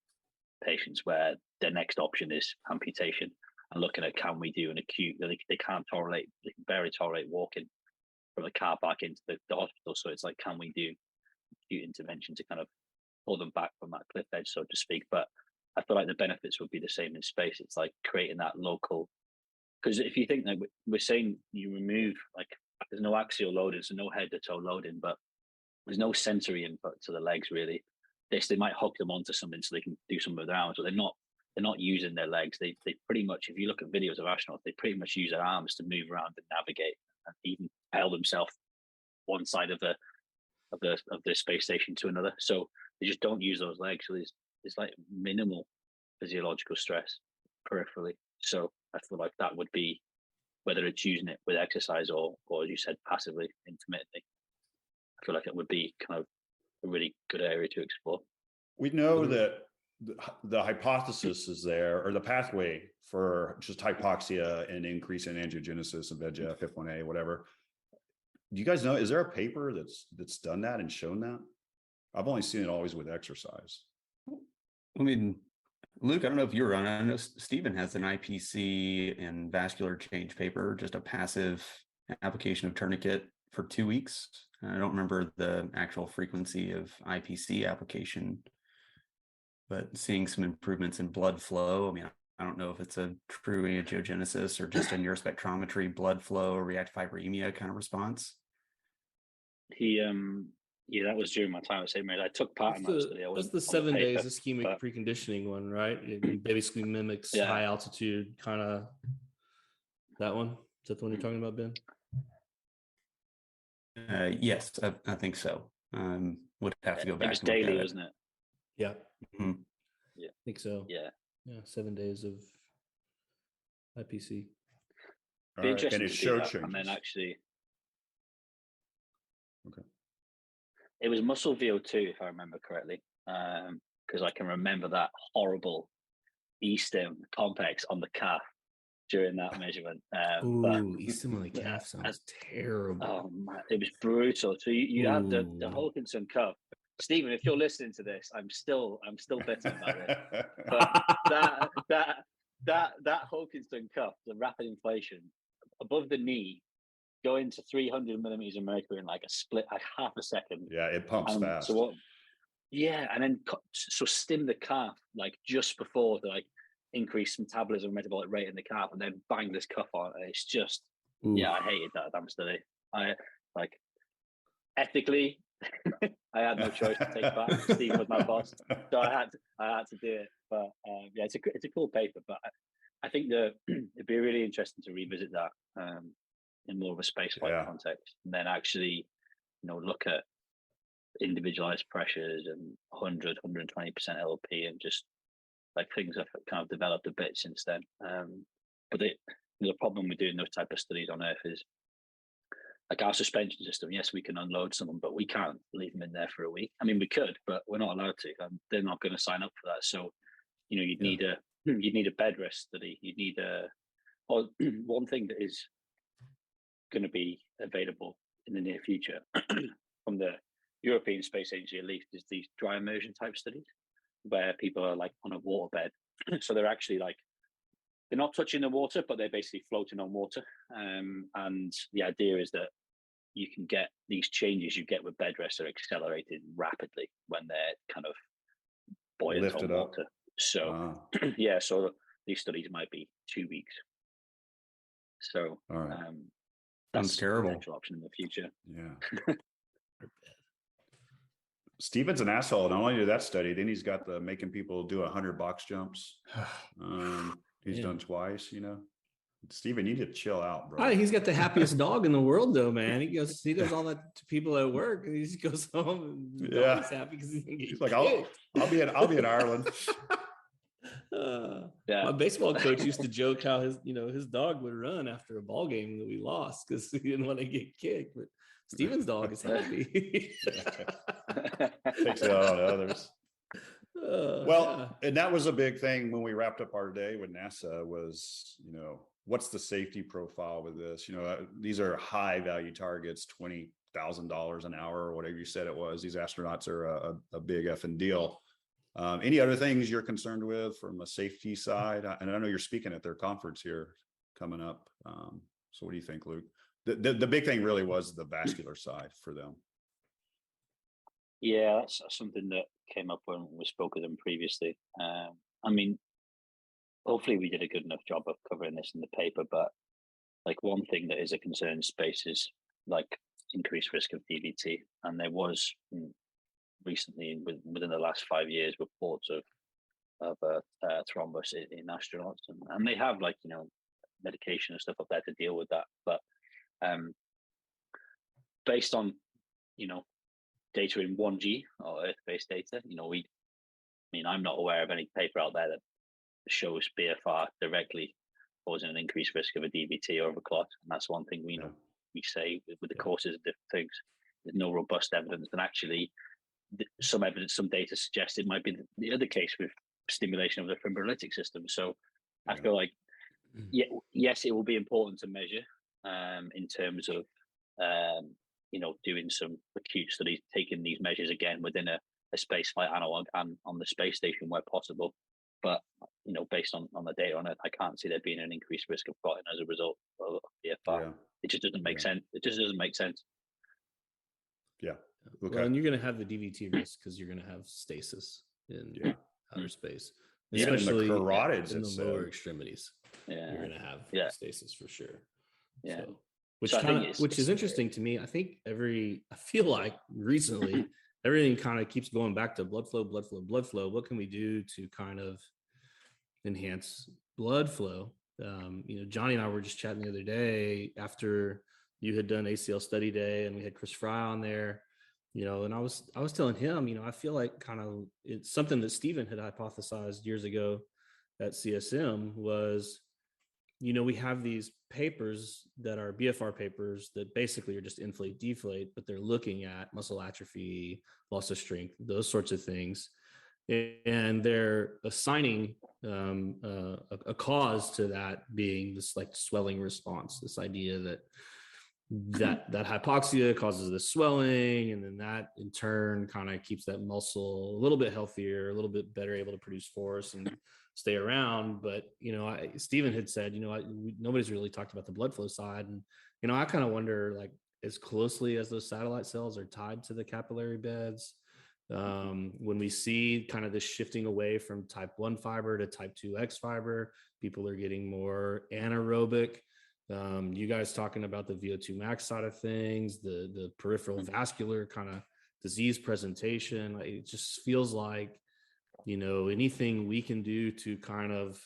patients where their next option is amputation, and looking at can we do an acute, they can barely tolerate walking from the car park into the hospital. So it's like, can we do acute intervention to kind of pull them back from that cliff edge, so to speak? But I feel like the benefits would be the same in space. It's like creating that local, because if you think that we're saying you remove, there's no axial loading, so no head to toe loading, but there's no sensory input to the legs really. They might hook them onto something so they can do some of their arms, but they're not using their legs. They pretty much, if you look at videos of astronauts, they pretty much use their arms to move around and navigate and even propel themselves one side of the space station to another. So they just don't use those legs. So there's like minimal physiological stress peripherally. So I feel like that would be, whether it's using it with exercise or as you said, passively, intermittently, I feel like it would be kind of a really good area to explore. We know that the hypothesis is there, or the pathway for just hypoxia and increase in angiogenesis and VEGF, HIF1A, whatever. Do you guys know, is there a paper that's done that and shown that? I've only seen it always with exercise. I mean, Luke, I don't know if you're on. I know Stephen has an IPC and vascular change paper, just a passive application of tourniquet for 2 weeks. I don't remember the actual frequency of IPC application, but seeing some improvements in blood flow. I mean, I don't know if it's a true angiogenesis or just a neurospectrometry blood flow or reactive hyperemia kind of response. That was during my time at St. Mary's. I took part in that study. That's the 7 days ischemic preconditioning one, right? It basically mimics high altitude kind of. That one? Is that the one you're talking about, Ben? Yes, I think so. Would have to go back. It was daily, wasn't it? Yeah. Mm-hmm. Yeah, I think so. Yeah. 7 days of IPC. Be interesting and it to showed that. changes. And then actually, okay, it was muscle VO2 if I remember correctly, because I can remember that horrible E-stim complex on the calf during that measurement. E-stim on the calf sounds terrible. Oh man, it was brutal. So you have the Hulkinson cuff. Stephen, if you're listening to this, I'm still bitter about it. But that Hulkinson cuff, the rapid inflation above the knee, going to 300 millimeters of mercury in like half a second. Yeah, it pumps fast. And then stim the calf like just before to like increase metabolism, metabolic rate in the calf, and then bang this cuff on. It's just, I hated that damn study. I like ethically, I had no choice to take back. Stephen was my boss, so I had to do it. But yeah, it's a cool paper. But I think it'd be really interesting to revisit that in more of a spaceflight context, and then actually, look at individualized pressures and 100, 120% LLP, and just like things have kind of developed a bit since then. But the problem with doing those type of studies on Earth is, like, our suspension system, yes, we can unload someone, but we can't leave them in there for a week. I mean, we could, but we're not allowed to, and they're not going to sign up for that. So, you'd need a bed rest study. You'd need or one thing that is going to be available in the near future from the European Space Agency, at least, is these dry immersion type studies where people are like on a waterbed. So they're actually like, they're not touching the water, but they're basically floating on water. And the idea is that you can get these changes you get with bed rest are accelerated rapidly when they're kind of buoyant on water. So yeah, so these studies might be 2 weeks. So that's terrible. A potential option in the future. Yeah. Steven's an asshole. Not only did that study, then he's got the making people do 100 box jumps. He's done twice, Steven, you need to chill out, bro. He's got the happiest dog in the world, though, man. He does all that to people at work, and he just goes home and he's happy because he's like, I'll be in Ireland. My baseball coach used to joke how his dog would run after a ball game that we lost because he didn't want to get kicked. But Steven's dog is happy. Takes it out on others. And that was a big thing when we wrapped up our day with NASA was, what's the safety profile with this? These are high value targets, $20,000 an hour or whatever you said it was. These astronauts are a big effing deal. Any other things you're concerned with from a safety side? And I know you're speaking at their conference here coming up. So what do you think, Luke? The big thing really was the vascular side for them. Yeah, that's something that came up when we spoke with them previously. I mean, hopefully we did a good enough job of covering this in the paper, but like one thing that is a concern in space is like increased risk of DVT. And there was recently, within the last 5 years, reports of thrombus in astronauts, and they have medication and stuff up there to deal with that. But based on data in 1G or Earth-based data, I'm not aware of any paper out there that shows BFR directly causing an increased risk of a DVT or of a clot. And that's one thing we say with the courses of different things. There's no robust evidence, and actually some data suggests it might be the other case with stimulation of the fibrinolytic system. So I feel like, yes, it will be important to measure in terms of, doing some acute studies, taking these measures again within a spaceflight analog and on the space station where possible. But, based on the data on it, I can't see there being an increased risk of clotting as a result of BFR. Yeah. It just doesn't make sense. It just doesn't make sense. Yeah. Okay. Well, and you're going to have the DVT risk because you're going to have stasis in outer space, even especially in the carotids, in the lower extremities. Yeah, you're going to have stasis for sure. Yeah, so, which is interesting to me. I feel like recently everything kind of keeps going back to blood flow. What can we do to kind of enhance blood flow? Johnny and I were just chatting the other day after you had done ACL study day, and we had Chris Fry on there. And I was telling him, I feel like kind of it's something that Stephen had hypothesized years ago at CSM was, we have these papers that are BFR papers that basically are just inflate, deflate, but they're looking at muscle atrophy, loss of strength, those sorts of things. And they're assigning a cause to that being this like swelling response, this idea that hypoxia causes this swelling, and then that in turn kind of keeps that muscle a little bit healthier, a little bit better able to produce force and stay around. But Stephen had said, nobody's really talked about the blood flow side, and I kind of wonder, like, as closely as those satellite cells are tied to the capillary beds, when we see kind of this shifting away from type 1 fiber to type 2X fiber, people are getting more anaerobic You guys talking about the VO2 max side of things, the peripheral vascular kind of disease presentation. It just feels like, anything we can do to kind of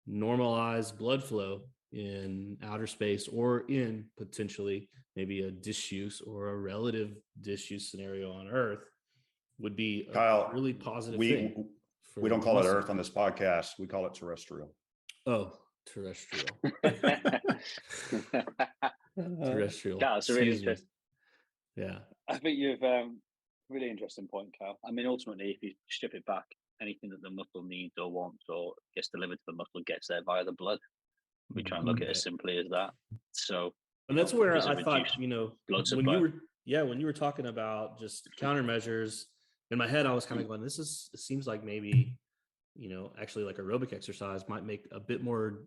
normalize blood flow in outer space or in potentially maybe a disuse or a relative disuse scenario on Earth would be Kyle, a really positive we thing. we don't call it Earth on this podcast. We call it terrestrial. Oh, terrestrial. Terrestrial. That's a really interesting. Yeah. I think you've really interesting point, Kyle. I mean, ultimately, if you strip it back, anything that the muscle needs or wants or gets delivered to the muscle gets there via the blood. We try and look at it as simply as that. So, and that's where I thought, blood when you were talking about just countermeasures, in my head, I was kind of going, it seems like maybe, actually like aerobic exercise might make a bit more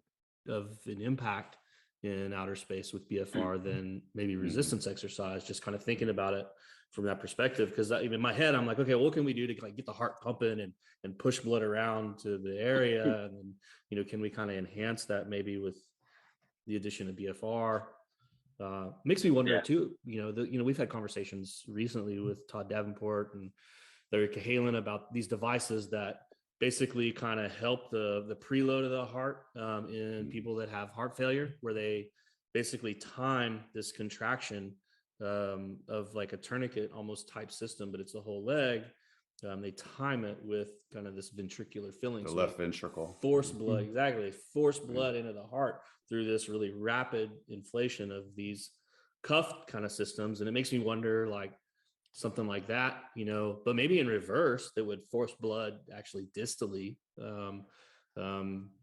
of an impact in outer space with BFR than maybe resistance exercise, just kind of thinking about it from that perspective. Because in my head, I'm like, okay, what can we do to like get the heart pumping and push blood around to the area? And then, can we kind of enhance that maybe with the addition of BFR? Makes me wonder too, we've had conversations recently with Todd Davenport and Larry Cahalan about these devices that basically kind of help the preload of the heart in people that have heart failure, where they basically time this contraction of like a tourniquet almost type system, but it's the whole leg. They time it with kind of this ventricular filling. The left ventricle. Force blood, exactly. Force blood into the heart through this really rapid inflation of these cuffed kind of systems. And it makes me wonder, like, something like that, but maybe in reverse that would force blood actually distally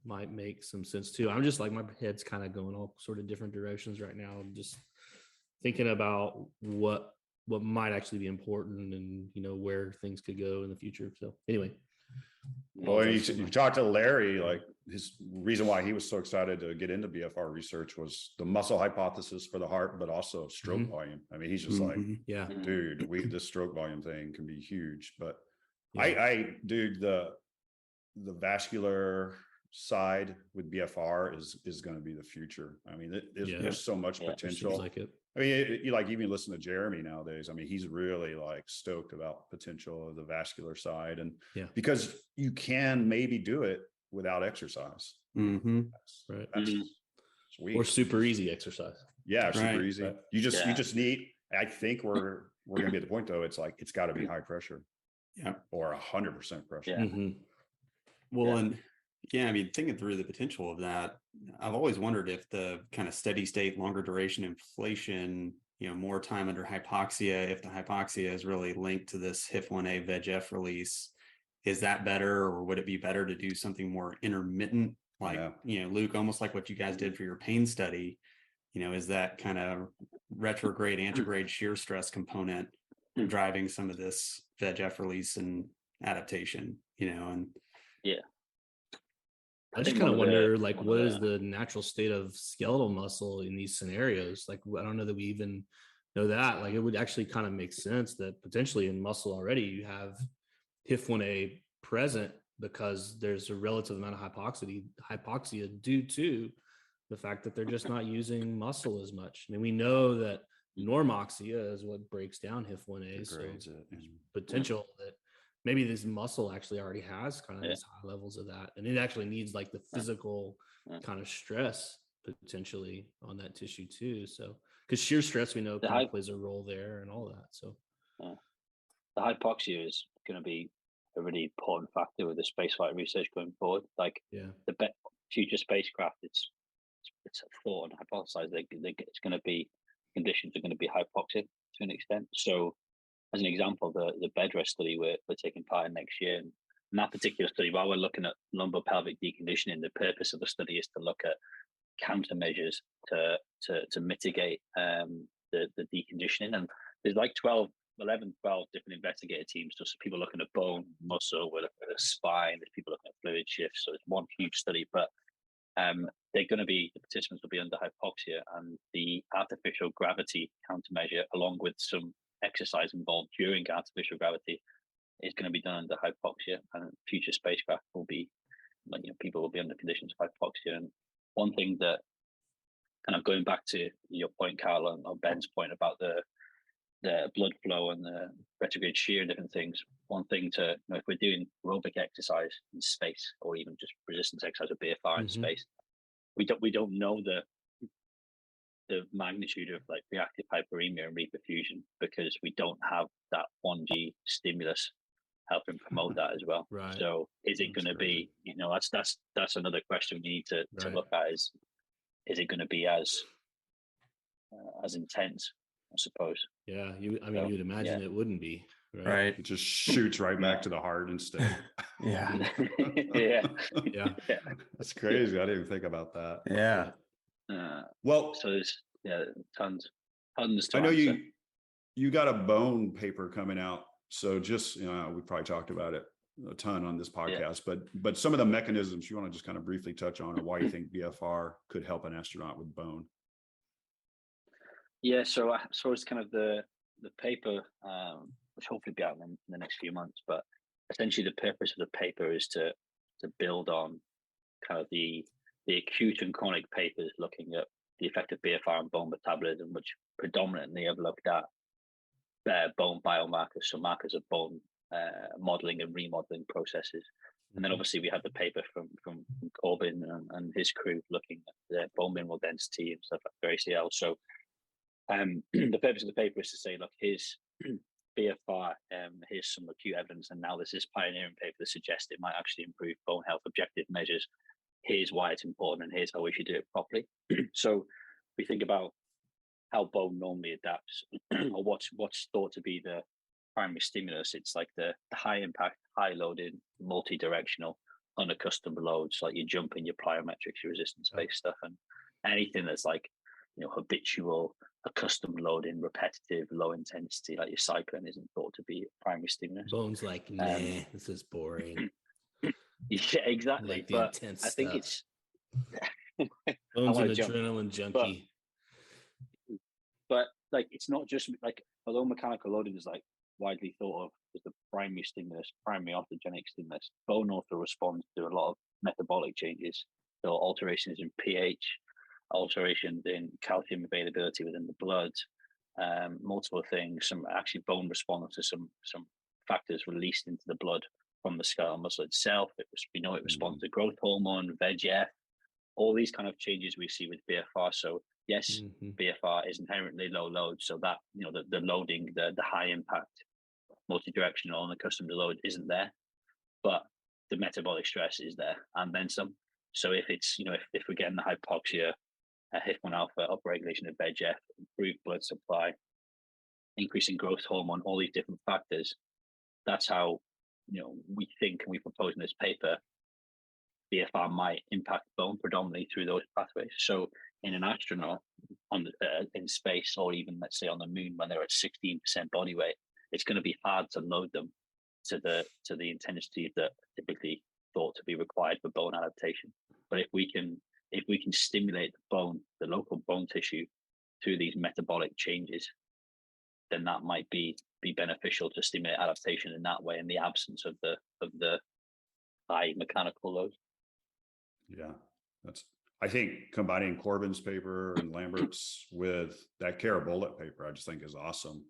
might make some sense too. I'm just like, my head's kind of going all sort of different directions right now. I'm just thinking about what might actually be important and, where things could go in the future. So anyway. Well, you talked to Larry, like his reason why he was so excited to get into BFR research was the muscle hypothesis for the heart, but also stroke volume. I mean, he's just like, dude, this stroke volume thing can be huge. But I do the vascular side with BFR is going to be the future. I mean, there's so much potential. Seems like it. I mean, you like even listen to Jeremy nowadays. I mean, he's really like stoked about potential of the vascular side, and because you can maybe do it without exercise. That's sweet. Or super easy exercise. Yeah, super easy. Right. You just need. I think we're going to be at the point though. It's like it's got to be high pressure, or 100% pressure. Yeah. Well, and I mean, thinking through the potential of that, I've always wondered if the kind of steady state, longer duration inflation, more time under hypoxia, if the hypoxia is really linked to this HIF-1A VEGF release, is that better, or would it be better to do something more intermittent, like, Luke, almost like what you guys did for your pain study? Is that kind of retrograde, antegrade shear stress component driving some of this VEGF release and adaptation, I just kind of wonder, like, what is the natural state of skeletal muscle in these scenarios? Like, I don't know that we even know that. Like, it would actually kind of make sense that potentially in muscle already you have HIF-1A present because there's a relative amount of hypoxia due to the fact that they're just not using muscle as much. I mean, we know that normoxia is what breaks down HIF-1A, so there's potential that maybe this muscle actually already has kind of these high levels of that. And it actually needs like the physical kind of stress potentially on that tissue too. So, because shear stress, we know kind of plays a role there and all that. So the hypoxia is going to be a really important factor with the spaceflight research going forward. Like the future spacecraft, it's thought and hypothesized it's going to be, conditions are going to be hypoxic to an extent. So, as an example, the bed rest study we're taking part in next year, and in that particular study, while we're looking at lumbopelvic deconditioning, the purpose of the study is to look at countermeasures to mitigate the deconditioning. And there's like 12 different investigator teams, just people looking at bone, muscle, we're looking at spine, there's people looking at fluid shifts. So it's one huge study, but the participants will be under hypoxia, and the artificial gravity countermeasure, along with some exercise involved during artificial gravity, is going to be done under hypoxia, and future spacecraft will be, people will be under conditions of hypoxia. And one thing that kind of going back to your point, Carl, or Ben's point about the blood flow and the retrograde shear and different things. One thing to, if we're doing aerobic exercise in space, or even just resistance exercise or BFR in space, we don't know the magnitude of like reactive hyperemia and reperfusion, because we don't have that 1G stimulus helping promote that as well. Right. So is it going to be, that's another question we need to look at, is it going to be as intense, I suppose? Yeah, you'd imagine it wouldn't be, right? It just shoots right back to the heart instead. Yeah. Yeah. That's crazy. I didn't even think about that. Yeah. Well, so there's tons to I know answer. you got a bone paper coming out, so just we probably talked about it a ton on this podcast, but some of the mechanisms you want to just kind of briefly touch on, or why you think BFR could help an astronaut with bone. Yeah, so it's kind of the paper, which hopefully be out in the next few months, but essentially the purpose of the paper is to build on kind of the acute and chronic papers looking at the effect of BFR on bone metabolism, which predominantly have looked at bone biomarkers, so markers of bone modeling and remodeling processes. And then obviously we had the paper from Corbin and his crew looking at the bone mineral density and stuff like various else. So the purpose of the paper is to say, look, here's BFR, here's some acute evidence, and now there's this pioneering paper that suggests it might actually improve bone health objective measures. Here's why it's important, and here's how we should do it properly. So we think about how bone normally adapts, or what's thought to be the primary stimulus. It's like the high impact, high loaded, multi-directional, unaccustomed loads, like your jumping, your plyometrics, your resistance-based stuff, and anything that's like habitual, accustomed loading, repetitive, low intensity, like your cycling, isn't thought to be a primary stimulus. Bone's like, nah, this is boring. Yeah, exactly. Like the but intense I think stuff. it's Bone's an adrenaline junkie. But like, it's not just like, although mechanical loading is like widely thought of as the primary stimulus, primary autogenic stimulus, bone also responds to a lot of metabolic changes. So alterations in pH, alterations in calcium availability within the blood, multiple things. Some actually bone responds to some factors released into the blood from the skeletal muscle itself. We know it responds to growth hormone, VEGF, all these kind of changes we see with BFR. So yes, BFR is inherently low load, so that the loading, the high impact, multi-directional and accustomed to load isn't there, but the metabolic stress is there, and then some. So if it's if we're getting the hypoxia, HIF1 alpha, upregulation of VEGF, improved blood supply, increasing growth hormone, all these different factors, that's how we think, and we propose in this paper, BFR might impact bone predominantly through those pathways. So in an astronaut in space, or even let's say on the moon when they're at 16% body weight, it's going to be hard to load them to the intensity that typically thought to be required for bone adaptation. But if we can stimulate the bone, the local bone tissue, through these metabolic changes, then that might be beneficial to stimulate adaptation in that way, in the absence of the high mechanical load. Yeah, I think combining Corbin's paper and Lambert's with that Bullet paper, I just think is awesome.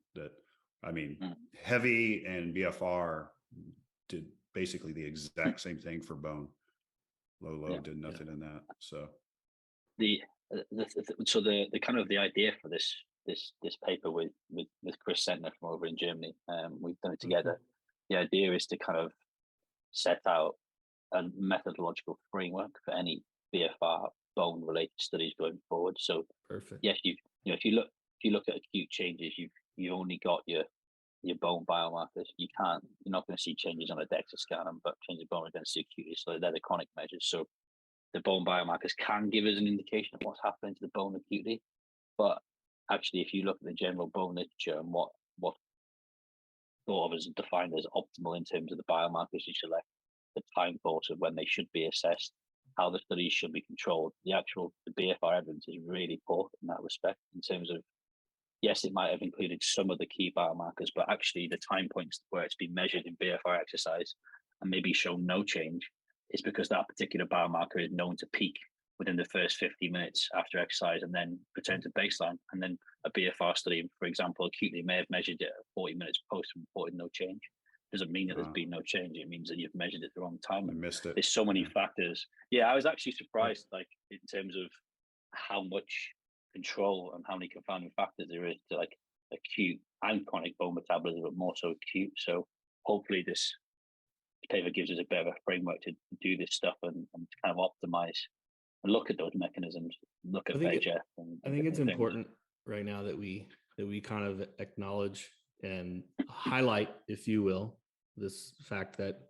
Heavy and BFR did basically the exact same thing for bone. Low load did nothing in that. So the kind of the idea for this paper with Chris Sentner from over in Germany, we've done it together. The idea is to kind of set out a methodological framework for any BFR bone related studies going forward. So perfect. Yes, if you look at acute changes, you've only got your bone biomarkers. You're not going to see changes on a DEXA scan, but changes in bone density acutely. So they're the chronic measures. So the bone biomarkers can give us an indication of what's happening to the bone acutely. But actually, if you look at the general bone literature and what thought of as defined as optimal in terms of the biomarkers you select, the time course of when they should be assessed, how the studies should be controlled, the BFR evidence is really poor in that respect, in terms of, yes, it might have included some of the key biomarkers, but actually the time points where it's been measured in BFR exercise and maybe shown no change is because that particular biomarker is known to peak within the first 50 minutes after exercise and then return to baseline. And then a BFR study, for example, acutely may have measured it at 40 minutes post and reported no change. Doesn't mean that there's been no change. It means that you've measured it the wrong time. You missed it. There's so many factors. Yeah, I was actually surprised, like in terms of how much control and how many confounding factors there is to like acute and chronic bone metabolism, but more so acute. So hopefully this paper gives us a bit of a framework to do this stuff and kind of optimize and look at those mechanisms, look at VEGF. I think it's important right now that we kind of acknowledge and highlight, if you will, this fact that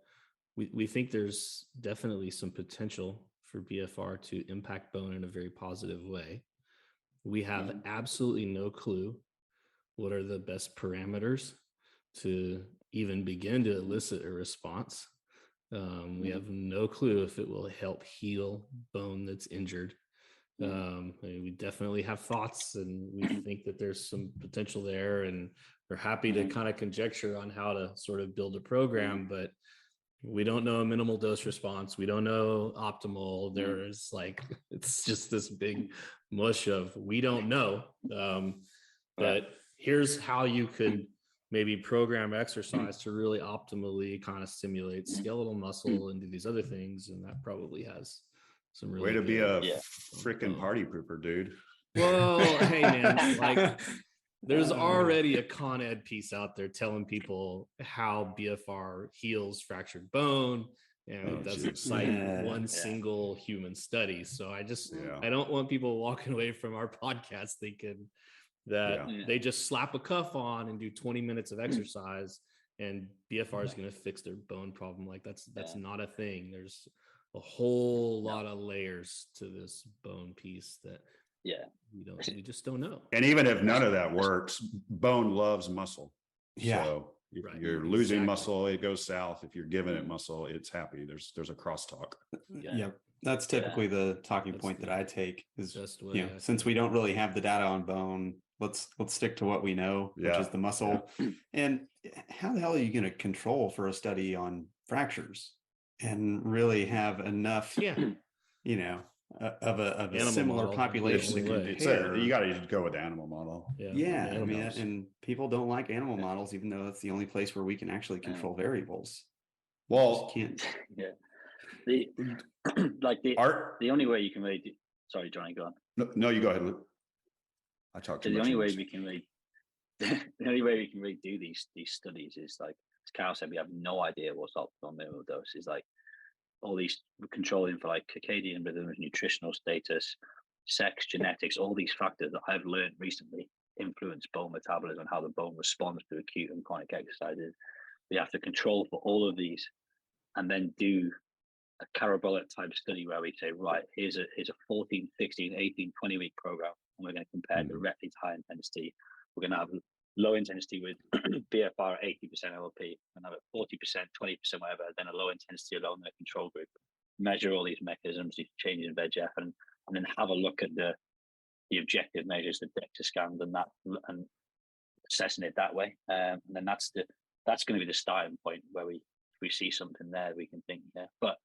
we think there's definitely some potential for BFR to impact bone in a very positive way. We have absolutely no clue what are the best parameters to even begin to elicit a response. We have no clue if it will help heal bone that's injured. We definitely have thoughts, and we think that there's some potential there, and we're happy to kind of conjecture on how to sort of build a program, but we don't know a minimal dose response. We don't know optimal. There's like, it's just this big mush of, we don't know. But here's how you could maybe program exercise to really optimally kind of stimulate skeletal muscle and do these other things. And that probably has some really way to be a freaking party pooper, dude. Well, hey man, like there's already a Con Ed piece out there telling people how BFR heals fractured bone, and it doesn't cite one single human study. So I don't want people walking away from our podcast thinking that they just slap a cuff on and do 20 minutes of exercise and BFR is going to fix their bone problem. Like that's not a thing. There's a whole lot of layers to this bone piece that we just don't know. And even if none of that works, bone loves muscle. So if you're losing muscle, it goes south. If you're giving it muscle, it's happy. There's a crosstalk. That's typically the talking point that I take is, since we don't really have the data on bone, let's stick to what we know, which is the muscle. And how the hell are you going to control for a study on fractures and really have enough, of a similar model population to compare? You got to go with the animal model. And people don't like animal models, even though it's the only place where we can actually control variables. Well, can't. The only way you can really do, sorry, Johnny, go on. No, you go ahead, Luke. I talked to the only way we can really do these studies is, like as Kyle said, we have no idea what's optimal minimal dose. Is like all these controlling for like circadian rhythms, nutritional status, sex, genetics, all these factors that I've learned recently influence bone metabolism and how the bone responds to acute and chronic exercises. We have to control for all of these and then do a parabolic type study where we say, right, here's a 14, 16, 18, 20 week program, and we're going to compare directly to high intensity. We're going to have low intensity with BFR at 80% LLP, and have it 40%, 20%, whatever, then a low intensity alone in a control group. Measure all these mechanisms, these changes in VEGF, and then have a look at the objective measures, the DEXA scans, and assessing it that way. And then that's going to be the starting point where we see something there, we can think, But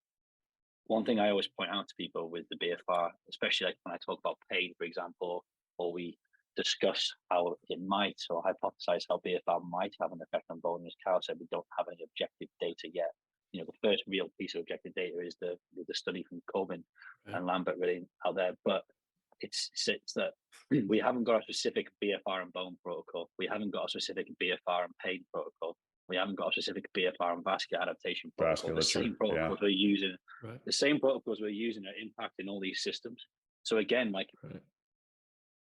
one thing I always point out to people with the BFR, especially like when I talk about pain, for example, or we discuss how it might or hypothesize how BFR might have an effect on bone, as Carl said, we don't have any objective data yet. The first real piece of objective data is the study from Coben and Lambert really out there, but it's that we haven't got a specific BFR and bone protocol. We haven't got a specific BFR and pain protocol. We haven't got a specific BFR and vascular adaptation protocol. The same protocols we're using, the same protocols we're using are impacting all these systems. So again, like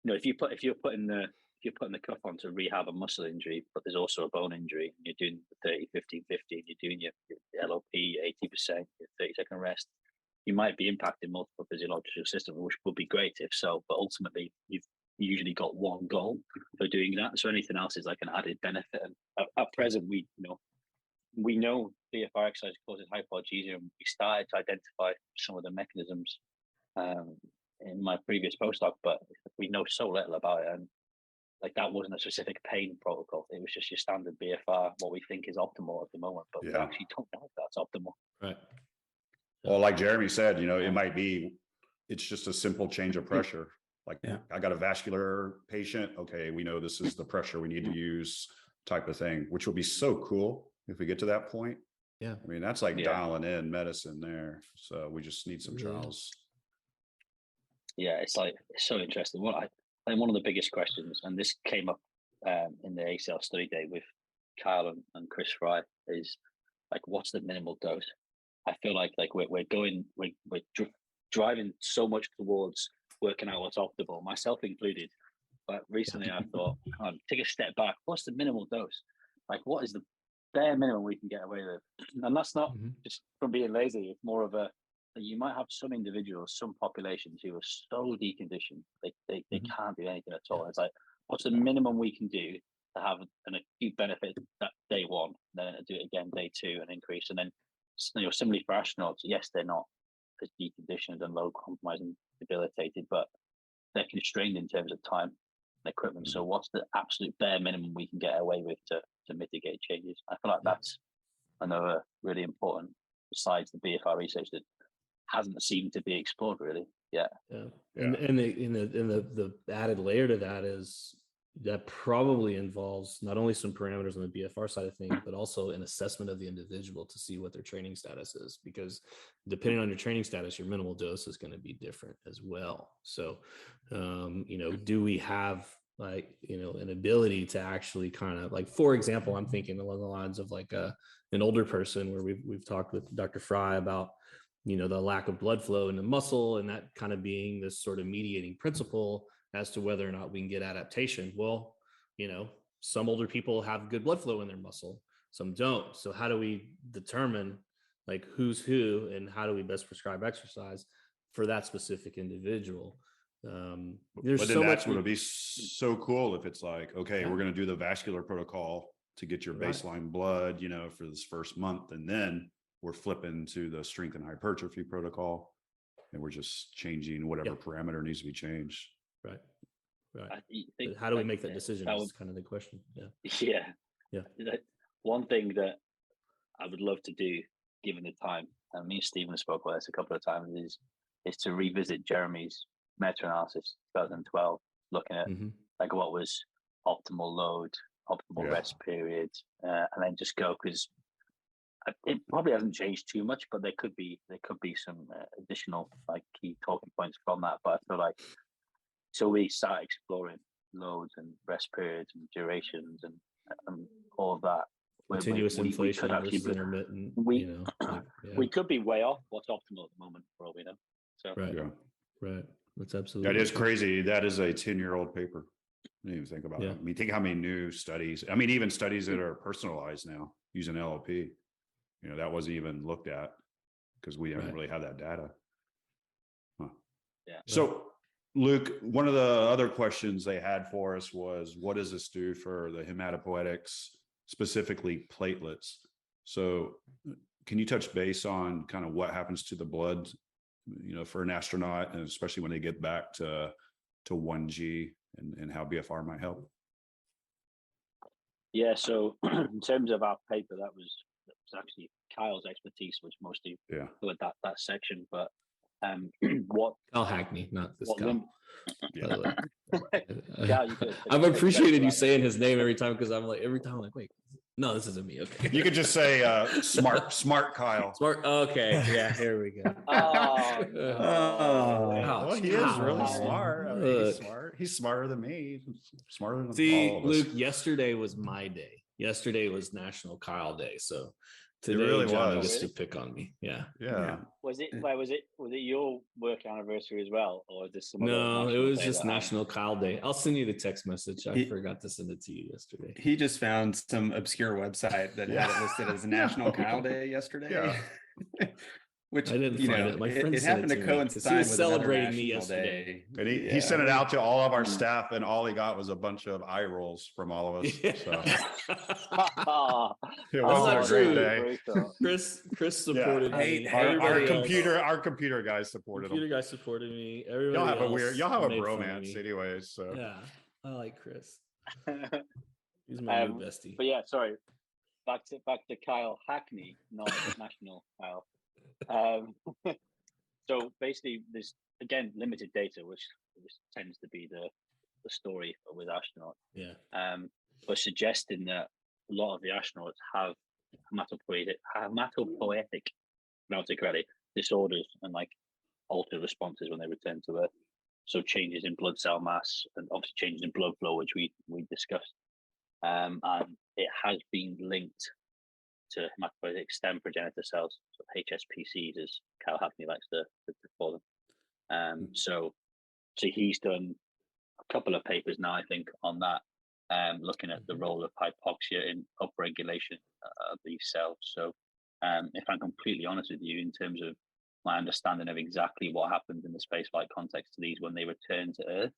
if you're putting the cuff on to rehab a muscle injury, but there's also a bone injury, and you're doing the 30, 15, 15, you're doing your LOP 80%, your 30-second rest, you might be impacting multiple physiological systems, which would be great if so, but ultimately you've usually got one goal for doing that. So anything else is like an added benefit. And at present, we know BFR exercise causes hypogeusia, and we started to identify some of the mechanisms in my previous postdoc, but we know so little about it. And like that wasn't a specific pain protocol. It was just your standard BFR, what we think is optimal at the moment, but we actually don't know if that's optimal. Right. Well, like Jeremy said, it might be it's just a simple change of pressure. Like I got a vascular patient. Okay, we know this is the pressure we need to use, type of thing, which will be so cool if we get to that point. Yeah. I mean, that's like dialing in medicine there. So we just need some trials. Yeah, it's so interesting. I think one of the biggest questions, and this came up in the ACL study day with Kyle and Chris Fry, is like, what's the minimal dose? I feel like we're driving so much towards working out what's optimal, myself included. But recently I thought, take a step back. What's the minimal dose? Like, what is the bare minimum we can get away with? And that's not just from being lazy. It's more of you might have some individuals, some populations who are so deconditioned, they can't do anything at all. It's like, what's the minimum we can do to have an acute benefit that day one, then do it again day two and increase. And then, similarly for astronauts, yes, they're not as deconditioned and low compromised and debilitated, but they're constrained in terms of time and equipment. So what's the absolute bare minimum we can get away with to mitigate changes? I feel like that's another really important, besides the BFR research that hasn't seemed to be explored really yet. And the added layer to that is that probably involves not only some parameters on the BFR side of things, but also an assessment of the individual to see what their training status is, because depending on your training status, your minimal dose is going to be different as well. So, do we have an ability to actually kind of like, for example, I'm thinking along the lines of like an older person where we've talked with Dr. Fry about, the lack of blood flow in the muscle, and that kind of being this sort of mediating principle as to whether or not we can get adaptation. Well, some older people have good blood flow in their muscle, some don't. So how do we determine like who's who, and how do we best prescribe exercise for that specific individual? There's but so then that's much going to be so cool if it's like, okay, we're going to do the vascular protocol to get your baseline blood, for this first month, and then we're flipping to the strength and hypertrophy protocol, and we're just changing whatever parameter needs to be changed. Right. How do we make that decision? Is kind of the question. Yeah. One thing that I would love to do, given the time, and me and Stephen spoke about this a couple of times, is to revisit Jeremy's meta-analysis 2012, looking at like what was optimal load, optimal rest period, and then just go, because it probably hasn't changed too much, but there could be some additional like key talking points from that. But I feel like, so we start exploring loads and rest periods and durations and all of that. Continuous inflation versus intermittent. We could be way off what's optimal at the moment for all we know. So right. That's absolutely. That is crazy. That is a 10-year-old paper. I didn't even think about it. I mean, think how many new studies. I mean, even studies that are personalized now using LLP. That wasn't even looked at because we didn't really have that data. So, Luke, one of the other questions they had for us was, what does this do for the hematopoietics, specifically platelets? So can you touch base on kind of what happens to the blood, for an astronaut, and especially when they get back to 1G, and how BFR might help? Yeah, so in terms of our paper, that was actually Kyle's expertise, which mostly covered that section. But what Kyle Hackney, not this Kyle. By the way, I've appreciated you saying his name every time, because I'm like, wait, no, this isn't me. Okay, you could just say smart Kyle. Smart. Okay, yeah, here we go. Well, he is really smart. I mean, he's smart. He's smarter than me. Smarter than all of us. Luke, yesterday was my day. Yesterday was National Kyle Day, so today really Johnny was. gets to pick on me. Yeah. Was it your work anniversary as well, or was this some? No, it was just National Kyle Day. I'll send you the text message. I forgot to send it to you yesterday. He just found some obscure website that had it listed as National Kyle Day yesterday. Which I didn't find it. My friend it happened to coincide he was with celebrating me yesterday. And he sent it out to all of our staff, and all he got was a bunch of eye rolls from all of us. So. It wasn't a great day. Chris supported me. Our computer guys supported him. Computer guys supported me. Everybody y'all have a bromance anyways. So yeah, I like Chris. He's my new bestie. But yeah, sorry. Back to Kyle Hackney, not National Kyle. So basically, there's again limited data, which tends to be the story with astronauts. Yeah. But suggesting that a lot of the astronauts have hematopoietic, pronounce it correctly, disorders and like altered responses when they return to Earth. So changes in blood cell mass and obviously changes in blood flow, which we discussed. And it has been linked to hematopoietic stem progenitor cells, so HSPCs, as Cal Hackney likes to call them. So he's done a couple of papers now, I think, on that, looking at the role of hypoxia in upregulation of these cells. So if I'm completely honest with you, in terms of my understanding of exactly what happens in the spaceflight context to these when they return to Earth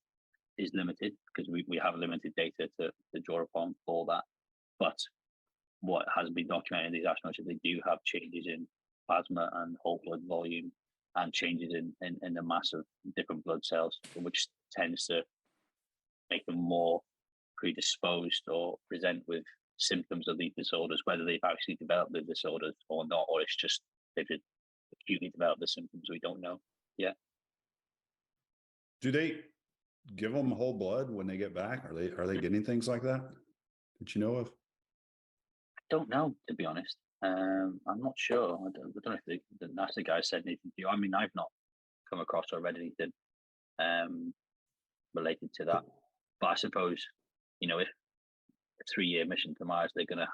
is limited, because we have limited data to draw upon for that. But what has been documented in these astronauts is they do have changes in plasma and whole blood volume and changes in the mass of different blood cells, which tends to make them more predisposed or present with symptoms of these disorders, whether they've actually developed the disorders or not, or it's just they've just acutely developed the symptoms. We don't know yet. Do they give them whole blood when they get back? Are they getting things like that that you know of? I don't know, to be honest. I'm not sure. I don't know if the NASA guy said anything to you. I mean, I've not come across or read anything related to that. But I suppose, if a 3-year mission to Mars, they're going to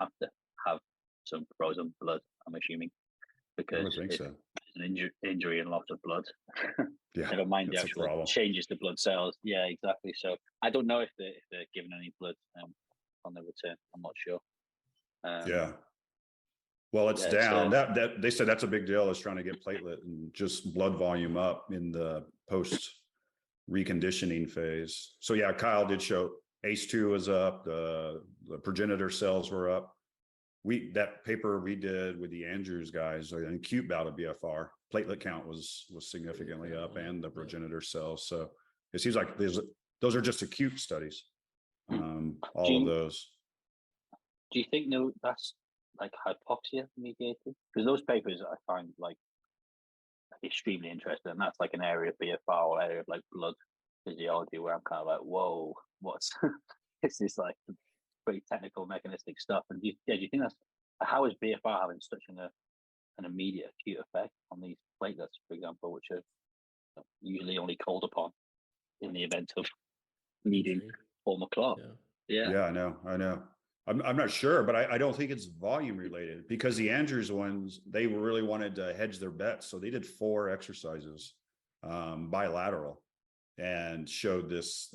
have some frozen blood, I'm assuming, because I think so. An injury and loss of blood. Yeah, never mind the actual changes to blood cells. Yeah, exactly. So I don't know if they're given any blood on their return. I'm not sure. Yeah. Well, it's down. That they said that's a big deal, is trying to get platelet and just blood volume up in the post reconditioning phase. So yeah, Kyle did show ACE2 was up, the progenitor cells were up. That paper we did with the Andrews guys, an acute bout of BFR, platelet count was significantly up, and the progenitor cells. So it seems like those are just acute studies. All of those. Do you think that's like hypoxia mediated? Because those papers I find like extremely interesting, and that's like an area of BFR or area of like blood physiology where I'm kind of like, whoa, what's this is like pretty technical mechanistic stuff. And do you think that's how is BFR having such an immediate acute effect on these platelets, for example, which are usually only called upon in the event of needing form a clot? Yeah, I know. I'm not sure, but I don't think it's volume related, because the Andrews ones, they really wanted to hedge their bets. So they did 4 exercises bilateral and showed this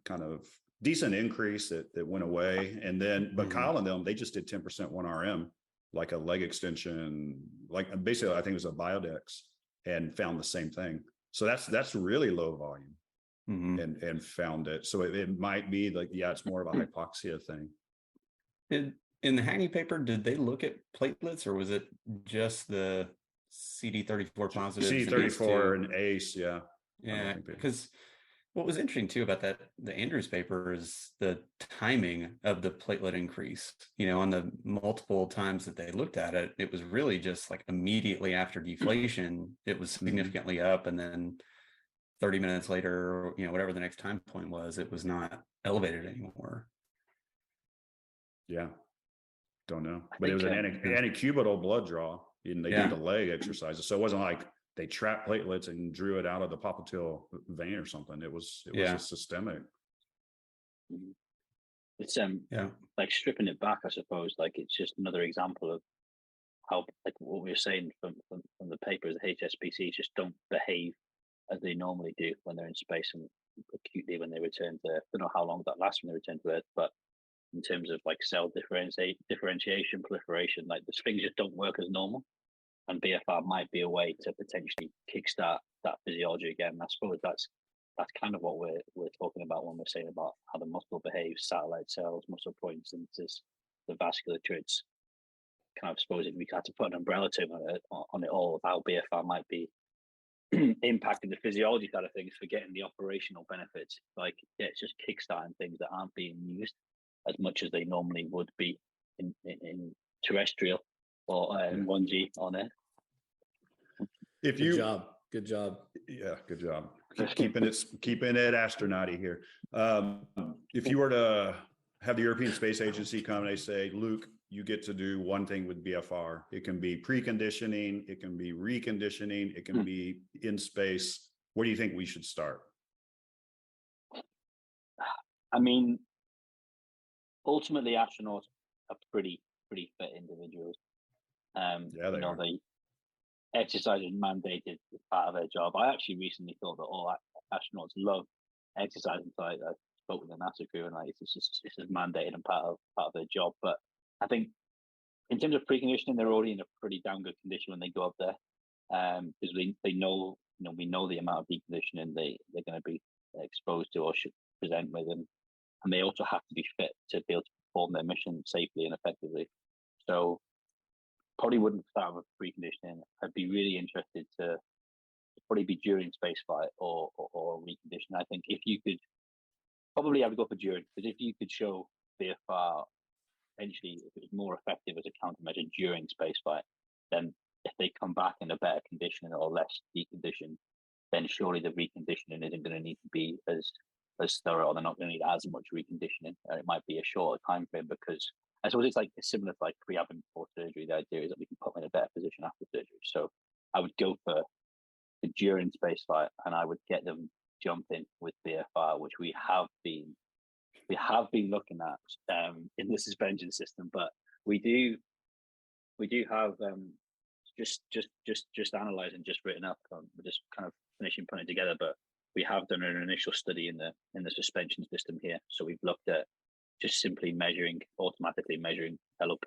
kind of decent increase that went away. And then, but Kyle and them, they just did 10% 1RM, like a leg extension, like basically, I think it was a Biodex, and found the same thing. So that's really low volume. And found it. So it might be like, it's more of a hypoxia thing. In the Hackney paper, did they look at platelets, or was it just the CD34 positives? CD34 and ACE, yeah. Yeah, because what was interesting too about the Andrews paper is the timing of the platelet increase. On the multiple times that they looked at it, it was really just like immediately after deflation, it was significantly up, and then 30 minutes later, whatever the next time point was, it was not elevated anymore. Yeah. Don't know. But it was an antecubital blood draw, and they did the leg exercises. So it wasn't like they trapped platelets and drew it out of the popliteal vein or something. It was a systemic. It's like stripping it back, I suppose. Like it's just another example of how, like what we were saying from the paper, the HSPCs just don't behave as they normally do when they're in space, and acutely when they return to Earth. I don't know how long that lasts when they return to Earth, but in terms of like cell differentiation, proliferation, like those things just don't work as normal. And BFR might be a way to potentially kickstart that physiology again. And I suppose that's kind of what we're talking about when we're saying about how the muscle behaves, satellite cells, muscle points, and the vasculature. It's kind of, suppose if we had to put an umbrella term on it all, of how BFR might be impacting the physiology side of things for getting the operational benefits. Like, it's just kickstarting things that aren't being used as much as they normally would be in terrestrial or 1G on Earth. If you Good job. Yeah, good job. Keeping it astronauty here. If you were to have the European Space Agency come and they say, Luke, you get to do one thing with BFR. It can be preconditioning, it can be reconditioning, it can be in space. Where do you think we should start? I mean, ultimately, astronauts are pretty fit individuals. Yeah, they are. They exercise is mandated as part of their job. I actually recently thought that all astronauts love exercising. So I spoke with the NASA crew, and it's just mandated and part of their job. But I think in terms of preconditioning, they're already in a pretty damn good condition when they go up there, because they know, we know the amount of deconditioning they're going to be exposed to or should present with, and they also have to be fit to be able to perform their mission safely and effectively. So probably wouldn't start with preconditioning. I'd be really interested to probably be during spaceflight or recondition. I think if you could, probably I would go for during, because if you could show BFR potentially if it was more effective as a countermeasure during spaceflight, then if they come back in a better condition or less deconditioned, then surely the reconditioning isn't going to need to be as thorough, or they're not going to need as much reconditioning. It might be a shorter time frame, because I suppose it's like similar to like pre-ab and before surgery. The idea is that we can put them in a better position after surgery. So I would go for the during spaceflight, and I would get them jumping with BFR, which we have been looking at in the suspension system. But we do have just analyzing, just written up. We're just kind of finishing putting it together, but we have done an initial study in the suspension system here. So we've looked at just simply automatically measuring LOP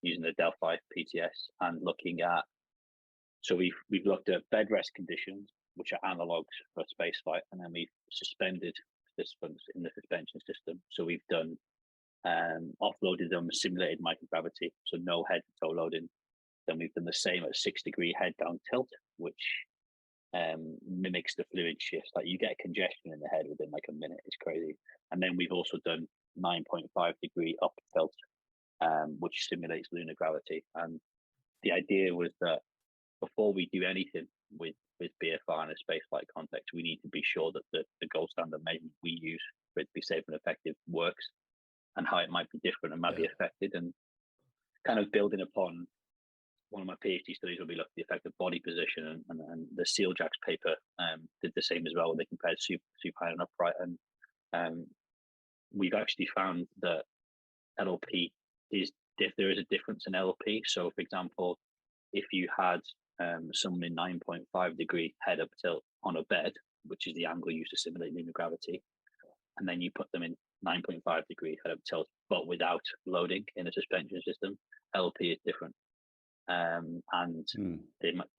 using the Delphi PTS, and looking at, so we've looked at bed rest conditions, which are analogs for spaceflight, and then we've suspended participants in the suspension system. So we've done offloaded them simulated microgravity, so no head to toe loading. Then we've done the same at 6-degree head down tilt, which mimics the fluid shift. Like you get congestion in the head within like a minute. It's crazy. And then we've also done 9.5-degree up tilt, which simulates lunar gravity. And the idea was that before we do anything with BFR in a spaceflight context, we need to be sure that the gold standard measurement we use for it to be safe and effective works, and how it might be different and might be affected. And kind of building upon one of my PhD studies, will be looking at the effect of body position, and the SealJax paper did the same as well, when they compared supine and upright. And we've actually found that LLP if there is a difference in LLP. So, for example, if you had someone in 9.5-degree head up tilt on a bed, which is the angle used to simulate lunar gravity, and then you put them in 9.5-degree head up tilt, but without loading in a suspension system, LLP is different.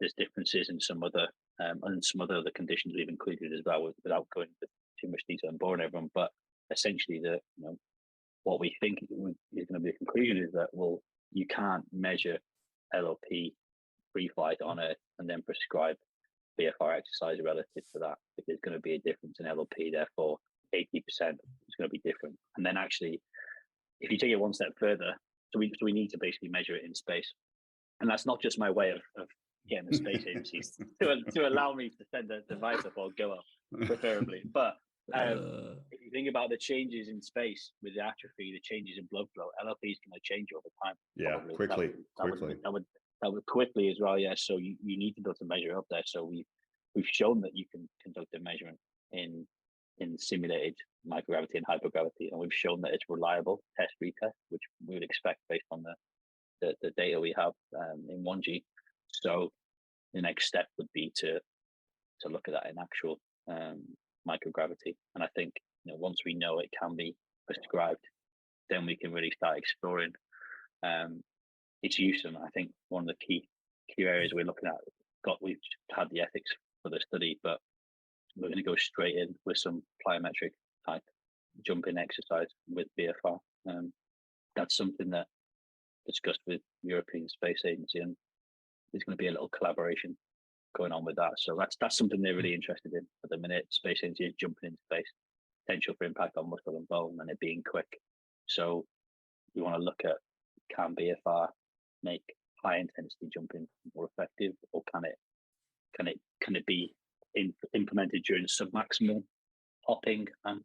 There's differences in some other conditions we've included as well, without going into too much detail and boring everyone. But essentially, what we think is going to be the conclusion is that, well, you can't measure LLP pre-flight on Earth and then prescribe BFR exercise relative to that, because there's going to be a difference in LLP. Therefore, 80% is going to be different. And then actually, if you take it one step further, so we need to basically measure it in space. And that's not just my way of getting the space agencies to allow me to send a device up or go up, preferably. But if you think about the changes in space with the atrophy, the changes in blood flow, LLP is going to change over time. Yeah, probably. quickly. That would quickly as well. Yeah. So you need to be able to measure up there. So we've shown that you can conduct a measurement in simulated microgravity and hypergravity, and we've shown that it's reliable test retest, which we would expect based on the data we have in 1G. So the next step would be to look at that in actual microgravity. And I think once we know it can be prescribed, then we can really start exploring its use. And I think one of the key areas we're looking at, we've had the ethics for the study, but we're going to go straight in with some plyometric type jumping exercise with BFR. That's something that discussed with European Space Agency, and there's going to be a little collaboration going on with that. So that's something they're really interested in at the minute. Space Agency is jumping into space, potential for impact on muscle and bone, and it being quick. So we want to look at, can BFR make high intensity jumping more effective, or can it can it be implemented during submaximal hopping and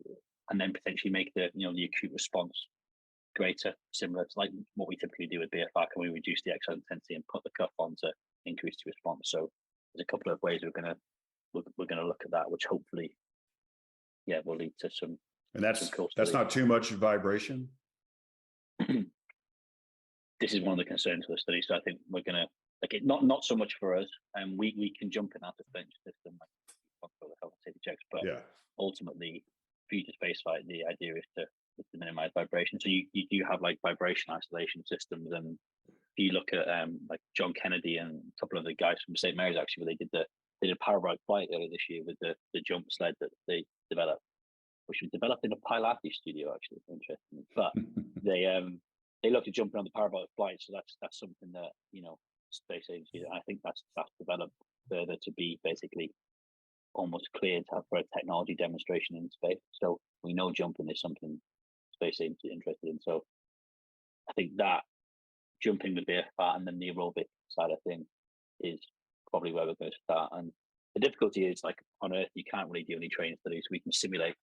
then potentially make the the acute response greater, similar to like what we typically do with BFR? Can we reduce the exercise intensity and put the cuff on to increase the response? So there's a couple of ways we're gonna look at that, which hopefully will lead to some. And that's not too much vibration. This is one of the concerns for the study. So I think we're gonna not so much for us, and we can jump in our suspension system like for the health and safety checks, but ultimately for you to space flight, the idea is to minimize vibration. So you do have like vibration isolation systems, and if you look at like John Kennedy and a couple of the guys from St. Mary's actually, where they did a parabolic flight earlier this year with the jump sled that they developed, which was developed in a Pilates studio, actually. Interesting. But they looked at jumping on the parabolic flight, so that's something that space agencies, I think that's developed further to be basically almost cleared for a technology demonstration in space. So we know jumping is something space agencies are interested in. So I think that jumping with BFR and then the aerobic side of things is probably where we're going to start. And the difficulty is, like on Earth, you can't really do any training studies. We can simulate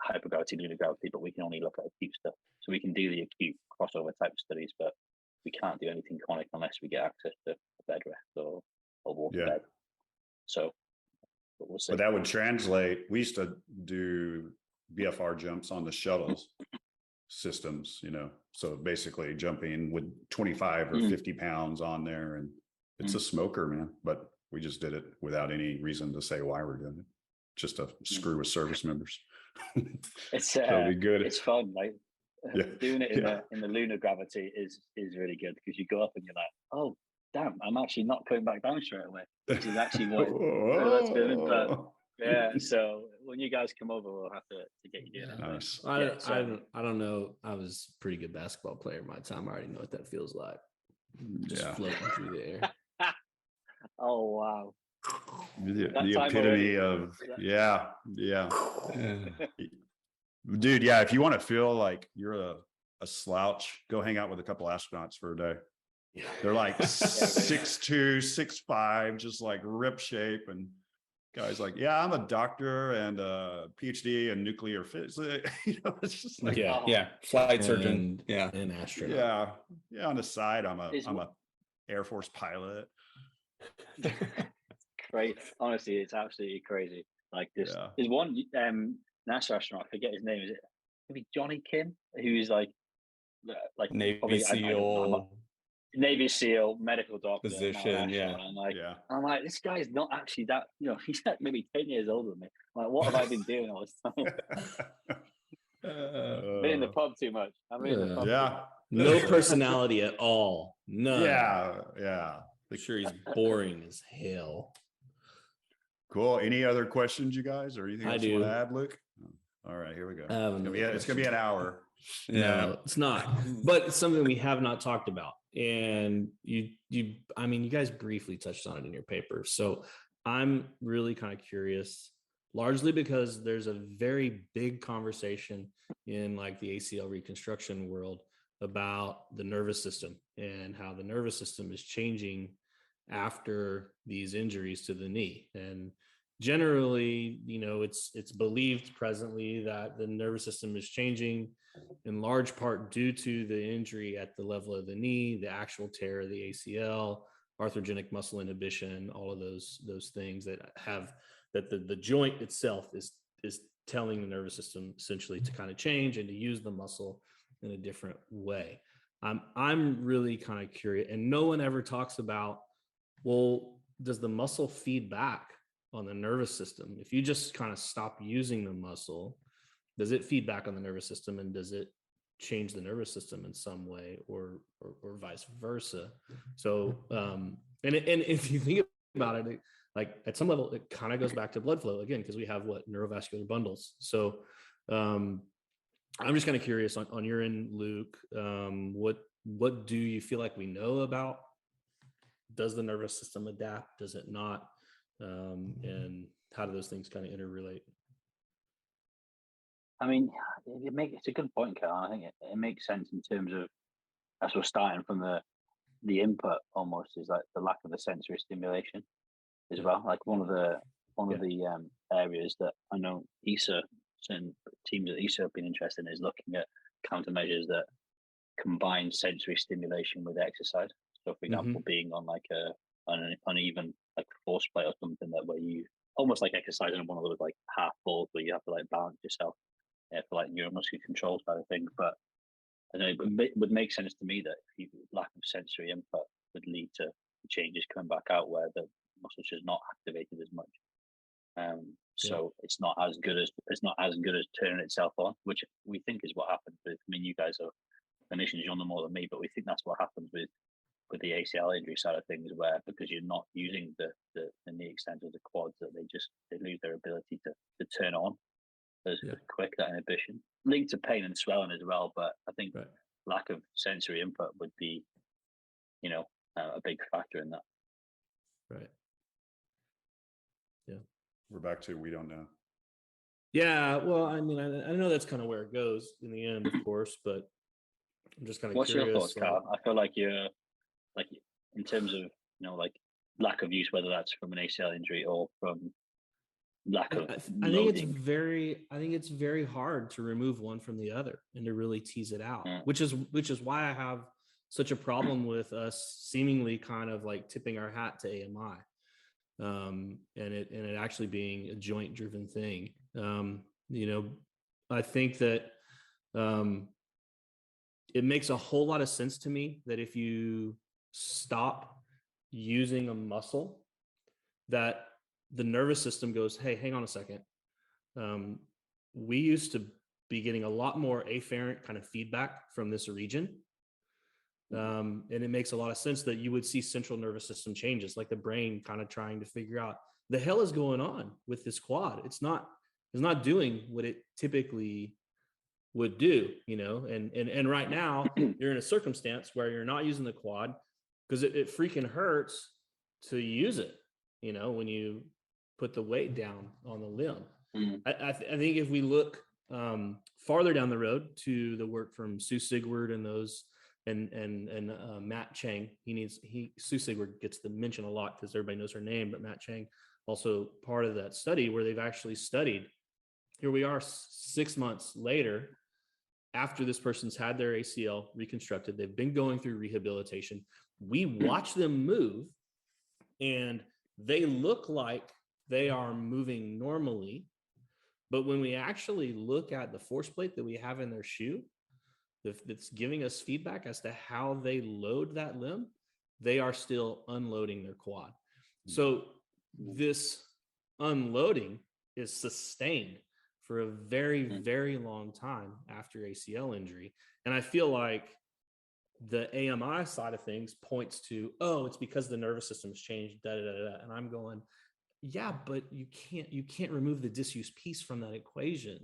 hypergravity, lunar gravity, but we can only look at acute stuff. So we can do the acute crossover type of studies, but we can't do anything chronic unless we get access to bed rest or water bed. So we'll see. But that would translate. We used to do BFR jumps on the shuttles systems, so basically jumping with 25 or 50 pounds on there, and it's a smoker, man. But we just did it without any reason to say why we're doing it, just to screw with service members. It's be good. It's fun, like doing it in the lunar gravity is really good, because you go up and you're like, oh damn, I'm actually not coming back down straight away, which is actually what that's feeling. But so when you guys come over, we'll have to get you doing it. Nice. I don't know. I was a pretty good basketball player in my time. I already know what that feels like. Just floating through the air. Oh wow. The epitome of dude. Yeah, if you want to feel like you're a slouch, go hang out with a couple astronauts for a day. They're like 6'2", 6'5", just like rip shape, and guys like, I'm a doctor and a PhD in nuclear physics. It's just like flight surgeon, and astronaut. On the side, I'm a Air Force pilot. Crazy. Honestly, it's absolutely crazy. Like this, there's one NASA astronaut, I forget his name. Is it maybe Johnny Kim, who's like Navy SEAL, Navy SEAL, medical doctor, physician. I'm like, this guy's not actually that. He's like maybe 10 years older than me. I'm like, what have I been doing all this time? Been in the pub too much. I'm in the pub. No personality at all. None. Yeah. Sure, he's boring as hell. Cool. Any other questions, you guys, or anything else you want to add, Luke? All right, here we go. It's gonna be an hour. No, it's not. But it's something we have not talked about, and you guys briefly touched on it in your paper. So I'm really kind of curious, largely because there's a very big conversation in like the ACL reconstruction world about the nervous system and how the nervous system is changing after these injuries to the knee. And generally, it's believed presently that the nervous system is changing in large part due to the injury at the level of the knee, the actual tear of the ACL, arthrogenic muscle inhibition, all of those things that have the joint itself is telling the nervous system essentially to kind of change and to use the muscle in a different way. I'm really kind of curious, and no one ever talks about, well, does the muscle feed back on the nervous system? If you just kind of stop using the muscle, does it feed back on the nervous system, and does it change the nervous system in some way, or vice versa? So, and if you think about it, like at some level, it kind of goes back to blood flow again, because we have neurovascular bundles. So, I'm just kind of curious on your end, Luke. What do you feel like we know about? Does the nervous system adapt? Does it not? And how do those things kind of interrelate? I mean, it's a good point, Carl. I think it makes sense in terms of, as we're starting from the input, almost is like the lack of the sensory stimulation. as well. Like one of the areas that I know ESA and teams at ESA have been interested in is looking at countermeasures that combine sensory stimulation with exercise. So, for example, being on like an uneven like force plate or something that where you almost like exercising on one of those like half balls where you have to like balance yourself for like neuromuscular control side of things. But I know it would make sense to me that if lack of sensory input would lead to changes coming back out where the muscle's just not activated as much. So it's not as good as turning itself on, which we think is what happens with. I mean, you guys are clinicians, you'll know more than me, but we think that's what happens with the ACL injury side of things, where because you're not using the knee extenders of the quads, that they lose their ability to turn on as quick, that inhibition linked to pain and swelling as well. But I think lack of sensory input would be, a big factor in that. Right. Yeah. We're back to we don't know. Yeah. Well, I mean, I know that's kind of where it goes in the end, of course, but I'm just kind of What's curious. Your thoughts, Carl? I feel like you're like in terms of like lack of use, whether that's from an ACL injury or from lack of. I think it's very hard to remove one from the other and to really tease it out, which is why I have such a problem with us seemingly kind of like tipping our hat to AMI, and it actually being a joint driven thing. I think that it makes a whole lot of sense to me that if you stop using a muscle, that the nervous system goes, hey, hang on a second. We used to be getting a lot more afferent kind of feedback from this region. And it makes a lot of sense that you would see central nervous system changes, like the brain kind of trying to figure out the hell is going on with this quad. It's not doing what it typically would do, and right now you're in a circumstance where you're not using the quad because it freaking hurts to use it, when you put the weight down on the limb. I think if we look farther down the road to the work from Sue Sigward and those and Matt Chang, Sue Sigward gets the mention a lot because everybody knows her name, but Matt Chang also part of that study where they've actually studied. Here we are 6 months later, after this person's had their ACL reconstructed, they've been going through rehabilitation. We watch them move and they look like they are moving normally. But when we actually look at the force plate that we have in their shoe, that's giving us feedback as to how they load that limb, they are still unloading their quad. So this unloading is sustained for a very, very long time after ACL injury. And I feel like the AMI side of things points to, it's because the nervous system's changed, And I'm going, yeah, but you can't remove the disuse piece from that equation,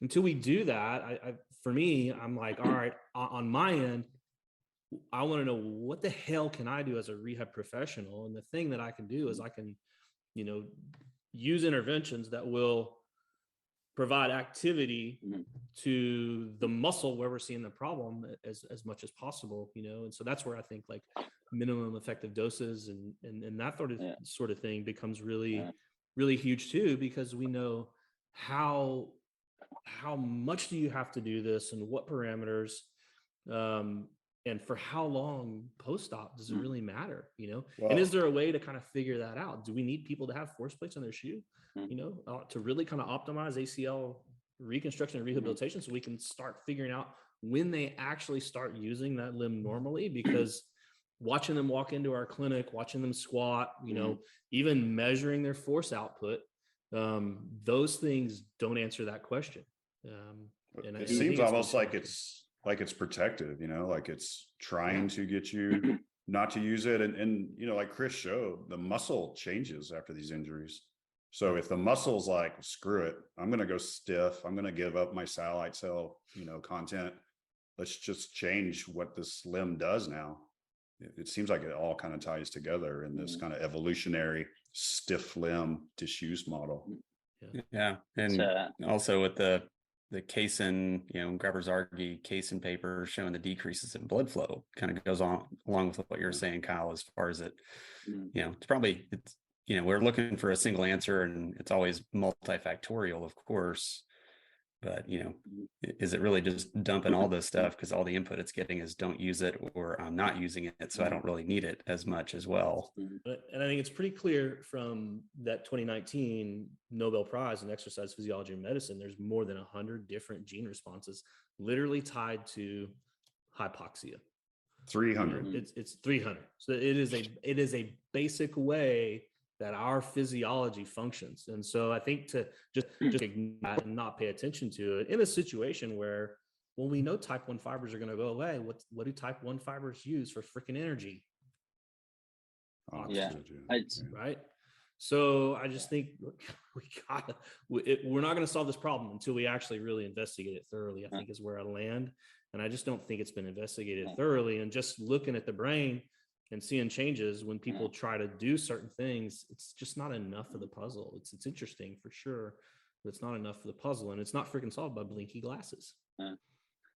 until we do that. For me, I'm like, all right, on my end, I want to know what the hell can I do as a rehab professional? And the thing that I can do is I can, use interventions that will provide activity to the muscle where we're seeing the problem as much as possible, and so that's where I think like minimum effective doses and that sort of thing becomes really, really huge too, because we know how much do you have to do this and what parameters, and for how long post-op does it really matter, Well, and is there a way to kind of figure that out? Do we need people to have force plates on their shoe, to really kind of optimize ACL reconstruction and rehabilitation so we can start figuring out when they actually start using that limb normally? Because watching them walk into our clinic, watching them squat, even measuring their force output, those things don't answer that question. And it seems almost like it's protective, like it's trying to get you not to use it. And like Chris showed, the muscle changes after these injuries. So if the muscle's like, screw it, I'm going to go stiff, I'm going to give up my satellite cell, content. Let's just change what this limb does now. It seems like it all kind of ties together in this kind of evolutionary stiff limb disuse model. Yeah. And also with the the casein, Graber-Zargi casein paper showing the decreases in blood flow kind of goes on along with what you're saying, Kyle, as far as we're looking for a single answer, and it's always multifactorial, of course. But, is it really just dumping all this stuff because all the input it's getting is don't use it, or I'm not using it, so I don't really need it as much as well. And I think it's pretty clear from that 2019 Nobel Prize in Exercise Physiology and Medicine, there's more than 100 different gene responses literally tied to hypoxia. 300. It's 300. So it is a basic way that our physiology functions. And so I think to just ignore that and not pay attention to it in a situation where, well, we know type 1 fibers are going to go away. What do type 1 fibers use for freaking energy? Oxygen. Right. So I just think we're not going to solve this problem until we actually really investigate it thoroughly, I think is where I land. And I just don't think it's been investigated thoroughly. And just looking at the brain and seeing changes when people try to do certain things, it's just not enough of the puzzle. It's interesting for sure, but it's not enough of the puzzle, and it's not freaking solved by blinky glasses.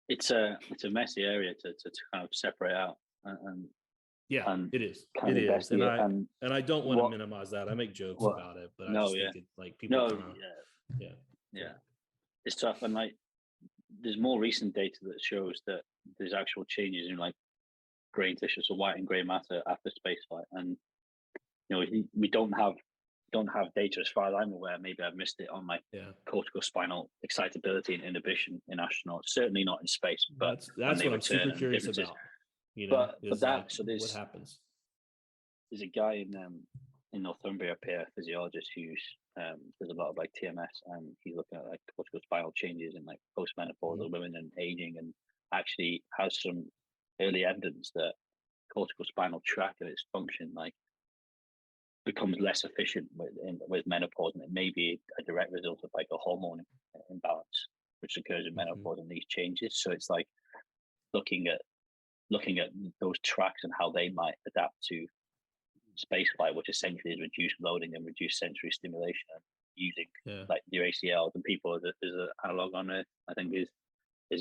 It's a messy area to kind of separate out. It is. And I don't want to minimize that. I make jokes about it, but I just think it's like people. It's tough, and like there's more recent data that shows that there's actual changes in like gray tissue, so white and gray matter after spaceflight, and we don't have data as far as I'm aware. Maybe I've missed it on my corticospinal excitability and inhibition in astronauts. Certainly not in space, but that's what I'm super curious about. What happens? There's a guy in Northumbria, a physiologist who's there's a lot of like TMS, and he's looking at like corticospinal changes in like postmenopausal women and aging, and actually has some early evidence that corticospinal tract and its function like becomes less efficient with menopause, and it may be a direct result of like a hormone imbalance which occurs in menopause and these changes. So it's like looking at those tracks and how they might adapt to spaceflight, which essentially is reduced loading and reduced sensory stimulation, and using like your ACLs and people as an analog on it, I think is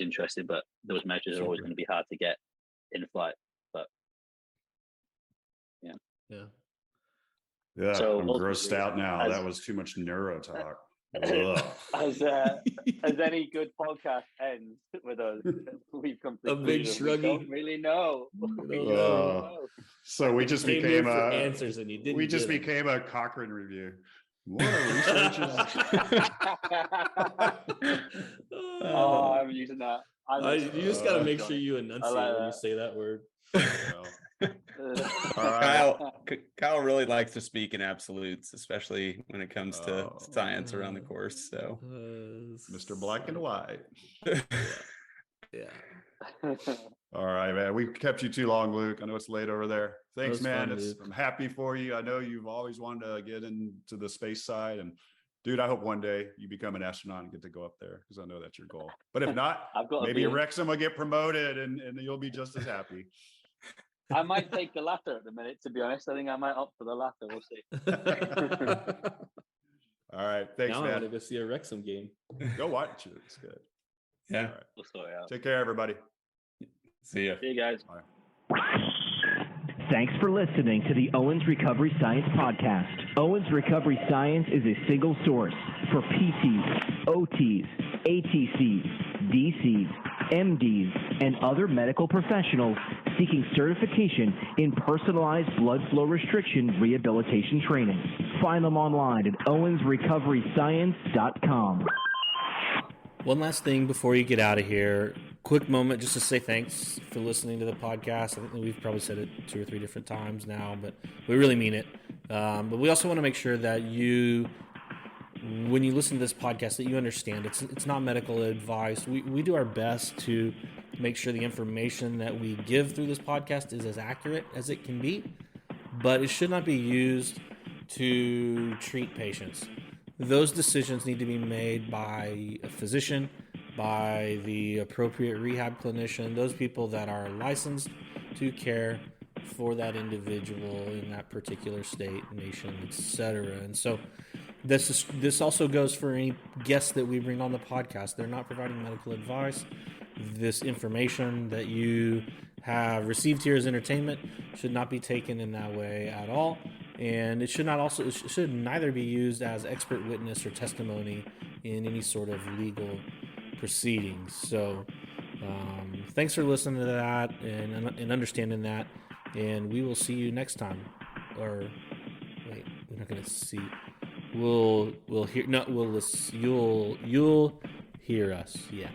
interesting. But those measures are always going to be hard to get in flight. But so I'm grossed out now. That was too much neuro talk. As any good podcast ends with us, we've come to a big shrugging. We don't really know. So we just became answers, and you didn't. We just became a Cochrane review. What are researchers? I'm using that. You just got to make sure you enunciate when you say that word. Kyle really likes to speak in absolutes, especially when it comes to science around the course. So, Mr. Black and White. Yeah. All right, man. We kept you too long, Luke. I know it's late over there. Thanks, man. Fun, I'm happy for you. I know you've always wanted to get into the space side, and dude, I hope one day you become an astronaut and get to go up there, because I know that's your goal. But if not, maybe Wrexham will get promoted and you'll be just as happy. I might take the latter at the minute, to be honest. I think I might opt for the latter. We'll see. All right. Thanks, man. I want to go see a Wrexham game. Go watch it. It's good. Yeah. All right. We'll sort it out. Take care, everybody. See ya. See you guys. Bye. Thanks for listening to the Owens Recovery Science Podcast. Owens Recovery Science is a single source for PTs, OTs, ATCs, DCs, MDs, and other medical professionals seeking certification in personalized blood flow restriction rehabilitation training. Find them online at owensrecoveryscience.com. One last thing before you get out of here. Quick moment just to say thanks for listening to the podcast. I think we've probably said it 2 or 3 different times now, but we really mean it. But we also want to make sure that you, when you listen to this podcast, that you understand it's not medical advice. We do our best to make sure the information that we give through this podcast is as accurate as it can be, but it should not be used to treat patients. Those decisions need to be made by a physician, by the appropriate rehab clinician, those people that are licensed to care for that individual in that particular state, nation, etc. And so this also goes for any guests that we bring on the podcast. They're not providing medical advice. This information that you have received here as entertainment should not be taken in that way at all, and it should neither be used as expert witness or testimony in any sort of legal proceedings. So thanks for listening to that and understanding that, and we will see you next time. Or wait, we're not gonna see. We'll hear. No, we'll listen. You'll hear us. Yeah.